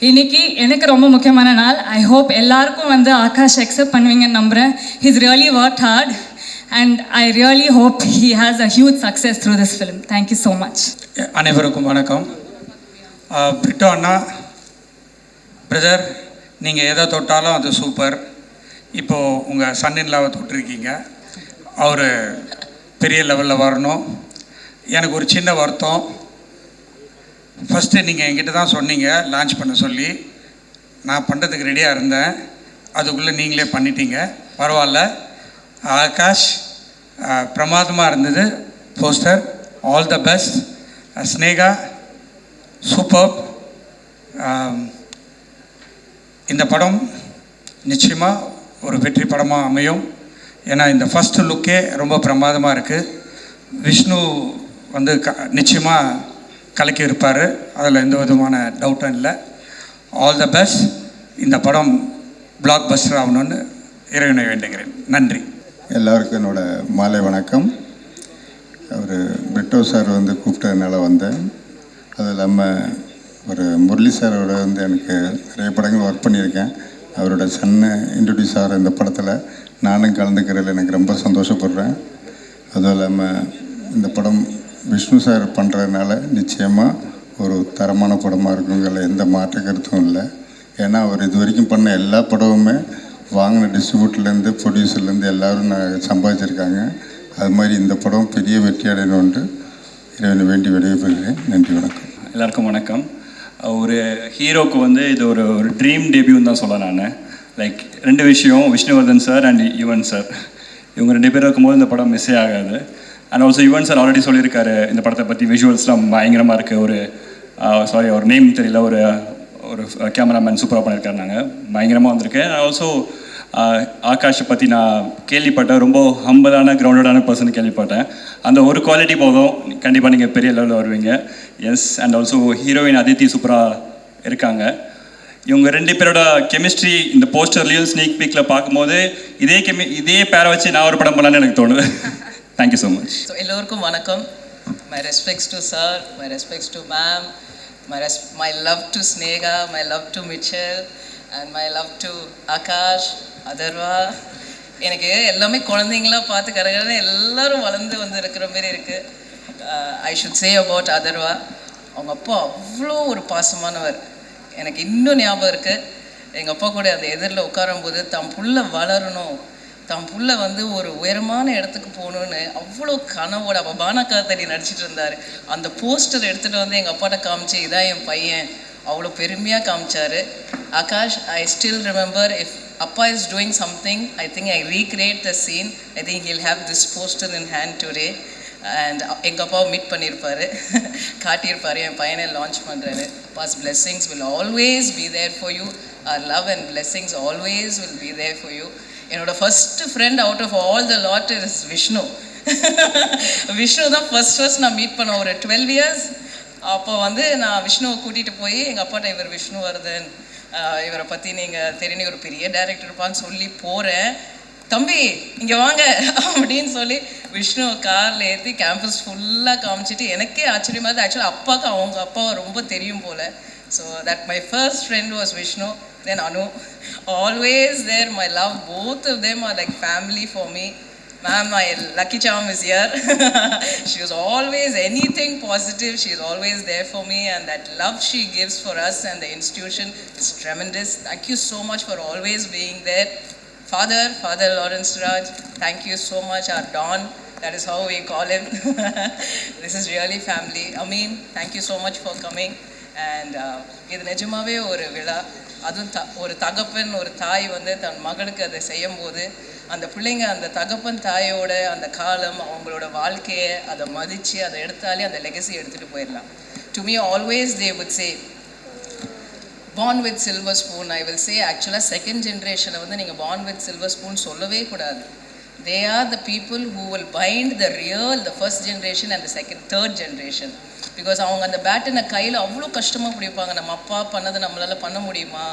இன்னைக்கு எனக்கு ரொம்ப முக்கியமான நாள். I hope எல்லாருக்கும் வந்து Akash accept பண்ணுவீங்கன்னு நம்புகிறேன். He's really worked hard and I really hope he has a huge success through this film. Thank you so much. அனைவருக்கும் வணக்கம். பிரிட்டோ அண்ணா, பிரதர், நீங்கள் எதை தொட்டாலும் அது சூப்பர். இப்போது உங்கள் சன்னின்லாவை தொட்டிருக்கீங்க, அவர் பெரிய லெவலில் வரணும். எனக்கு ஒரு சின்ன வருத்தம், ஃபஸ்ட்டு நீங்கள் என்கிட்ட தான் சொன்னீங்க லான்ச் பண்ண சொல்லி, நான் பண்ணுறதுக்கு ரெடியாக இருந்தேன், அதுக்குள்ளே நீங்களே பண்ணிட்டீங்க, பரவாயில்ல. ஆகாஷ் பிரமாதமாக இருந்தது poster, all the best. Sneha super. இந்த படம் நிச்சயமாக ஒரு வெற்றி படமாக அமையும். ஏன்னா இந்த ஃபஸ்ட்டு லுக்கே ரொம்ப பிரமாதமாக இருக்குது. விஷ்ணு வந்து நிச்சயமாக கலக்கி இருப்பார், அதில் எந்த விதமான டவுட்டும் இல்லை. All the best. இந்த படம் பிளாக் பஸ்டர் ஆகணும்னு இறைவனை வேண்டுகிறேன். நன்றி. எல்லாருக்கும் என்னோட மாலை வணக்கம். அவர் பிரிட்டோ சார் வந்து கூப்பிட்டதுனால வந்தேன். அது இல்லாமல் ஒரு முரளி சாரோட வந்து எனக்கு நிறைய படங்கள் ஒர்க் பண்ணியிருக்கேன். அவரோட சன்னு இன்ட்ரடியூஸ் ஆகிற இந்த படத்தில் நானும் கலந்துக்கிறதில் எனக்கு ரொம்ப சந்தோஷப்படுறேன். அதுவும் இல்லாமல் இந்த படம் விஷ்ணு சார் பண்ணுறதுனால நிச்சயமாக ஒரு தரமான படமாக இருக்குங்கிற எந்த மாற்று கருத்தும் இல்லை. ஏன்னா அவர் இது வரைக்கும் பண்ண எல்லா படமுமே வாங்கின டிஸ்ட்ரிபியூட்டர்லேருந்து ப்ரொடியூசர்லேருந்து எல்லோரும் சம்பாதிச்சிருக்காங்க. அது மாதிரி இந்த படம் பெரிய வெற்றி அடையணும்னு இறைவனை வேண்டி விடைபெறுகிறேன். நன்றி, வணக்கம். எல்லாருக்கும் வணக்கம். ஒரு ஹீரோக்கு வந்து இது ஒரு ட்ரீம் டெபியூன்னு தான் சொல்ல நான். லைக் ரெண்டு விஷயம், Vishnuvardhan sir and Yuvan sir, இவங்க ரெண்டு பேர் இருக்கும்போது இந்த படம் மிஸ்ஸே ஆகாது. And also Yuvan sir already சொல்லியிருக்காரு இந்த படத்தை பற்றி, விஷுவல்ஸ்லாம் பயங்கரமாக இருக்குது. ஒரு நேம் தெரியல, ஒரு கேமராமேன் சூப்பராக பண்ணியிருக்காரு. நாங்கள் பயங்கரமாக வந்திருக்கேன். ஆல்சோ ஆகாஷை பற்றி நான் கேள்விப்பட்டேன், ரொம்ப ஹம்பிளான கிரவுண்டடான பர்சன் கேள்விப்பட்டேன். அந்த ஒரு குவாலிட்டி போதும், கண்டிப்பாக நீங்கள் பெரிய லெவலில் வருவீங்க. Yes. And also heroine Aditi சூப்பராக இருக்காங்க. இவங்க ரெண்டு பேரோட கெமிஸ்ட்ரி இந்த போஸ்டர்லேயும் ஸ்னீக் பீக்கில் பார்க்கும்போது இதே பேரை வச்சு நான் ஒரு படம் பண்ணலான்னு எனக்கு தோணுது. Thank you so much. ஸோ எல்லோருக்கும் வணக்கம். My respects to sir, my respects to ma'am, my love to Snega, my love to Mitchell, and my love to Akash, Atharva. எனக்கு எல்லாமே குழந்தைங்களா பார்த்து கரகரன்னு எல்லாரும் வளர்ந்து வந்து இருக்கிற மாதிரி இருக்குது. I should say about Atharva, அவங்க அப்பா அவ்வளோ ஒரு பாசமானவர். எனக்கு இன்னும் ஞாபகம் இருக்குது, எங்கள் அப்பா கூட அந்த எதிரில் உட்காரும்போது தம் புள்ள வளரணும், தம் புள்ள வந்து ஒரு உயரமான இடத்துக்கு போகணுன்னு அவ்வளோ கனவோட அப்போ பானகாத்தடி நடிச்சிட்டு இருந்தார். அந்த போஸ்டர் எடுத்துகிட்டு வந்து எங்கள் அப்பாட்ட காமிச்சு, இதான் என் பையன், அவ்வளோ பெருமையாக காமிச்சார். Akash, I still remember, if Appa is doing something, I think I recreate the scene. I think he'll have this poster in hand today. And எங்கள் அப்பாவை மீட் பண்ணியிருப்பார், காட்டியிருப்பார் என் பையனை லான்ச் பண்ணுறாரு. அப்பாஸ் blessings will always be there for you. Our love and blessings always will be there for you. என்னோட first friend out of all the lot is Vishnu. Vishnu தான் ஃபர்ஸ்ட் நான் மீட் பண்ண ஒரு 12 years. அப்போ வந்து நான் விஷ்ணுவை கூட்டிகிட்டு போய் எங்கள் அப்பாட்ட இவர் விஷ்ணுவர்தன், இவரை பற்றி நீங்கள் தெரியும், ஒரு பெரிய டைரக்டர் இருப்பான்னு சொல்லி போகிறேன். தம்பி இங்கே வாங்க அப்படின்னு சொல்லி விஷ்ணு காரில் ஏற்றி கேம்பஸ் ஃபுல்லாக காமிச்சிட்டு எனக்கே ஆச்சரியமாக இருந்தது. ஆக்சுவலாக அப்பாவுக்கு அவங்க அப்பாவை ரொம்ப தெரியும் போல். So that my first friend was Vishnu. Then Anu, always there, my love, both of them are like family for me. Ma'am, my lucky charm is here. She was always anything positive, she is always there for me, and that love she gives for us and the institution is tremendous. Thank you so much for always being there. Father Lawrence Raj, thank you so much, our Don, that is how we call him. This is really family. Amin, thank you so much for coming. And இது நிஜமாவே ஒரு விழா. அதுவும் ஒரு தகப்பன் ஒரு தாய் வந்து தன் மகளுக்கு அதை செய்யும்போது அந்த பிள்ளைங்க அந்த தகப்பன் தாயோட அந்த காலம் அவங்களோட வாழ்க்கையை அதை மதித்து அதை எடுத்தாலே அந்த லெகசி எடுத்துகிட்டு போயிடலாம். To me always they would say born with silver spoon. I will say actually second generation வந்து நீங்கள் born with silver spoon சொல்லவே கூடாது. They are the people who will bind the real, the first generation and the third generation. Because அவங்க அந்த பேட்டனை கையில் அவ்வளோ கஷ்டமாக பிடிப்பாங்க. நம்ம அப்பா பண்ணதை நம்மளால் பண்ண முடியுமா,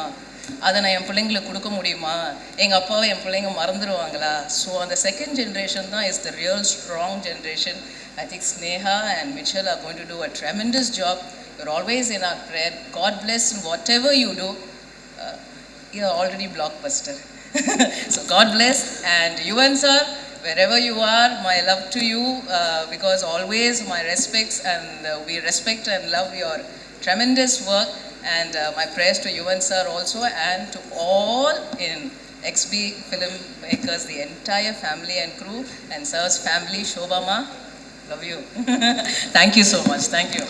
அதை நான் என் பிள்ளைங்களுக்கு கொடுக்க முடியுமா, எங்கள் அப்பாவை என் பிள்ளைங்க மறந்துடுவாங்களா. ஸோ அந்த செகண்ட் ஜென்ரேஷன் தான் is the real strong generation. I think Sneha and Mitchell are going to do a tremendous job. You're always in our prayer. God bless in whatever you do. You're already blockbuster. So God bless. And Yuvan sir, wherever you are, my love to you, because always my respects, and we respect and love your tremendous work. And my prayers to Yuvan sir also, and to all in XB Filmmakers, the entire family and crew, and sir's family, Shobama, love you. Thank you so much. Thank you.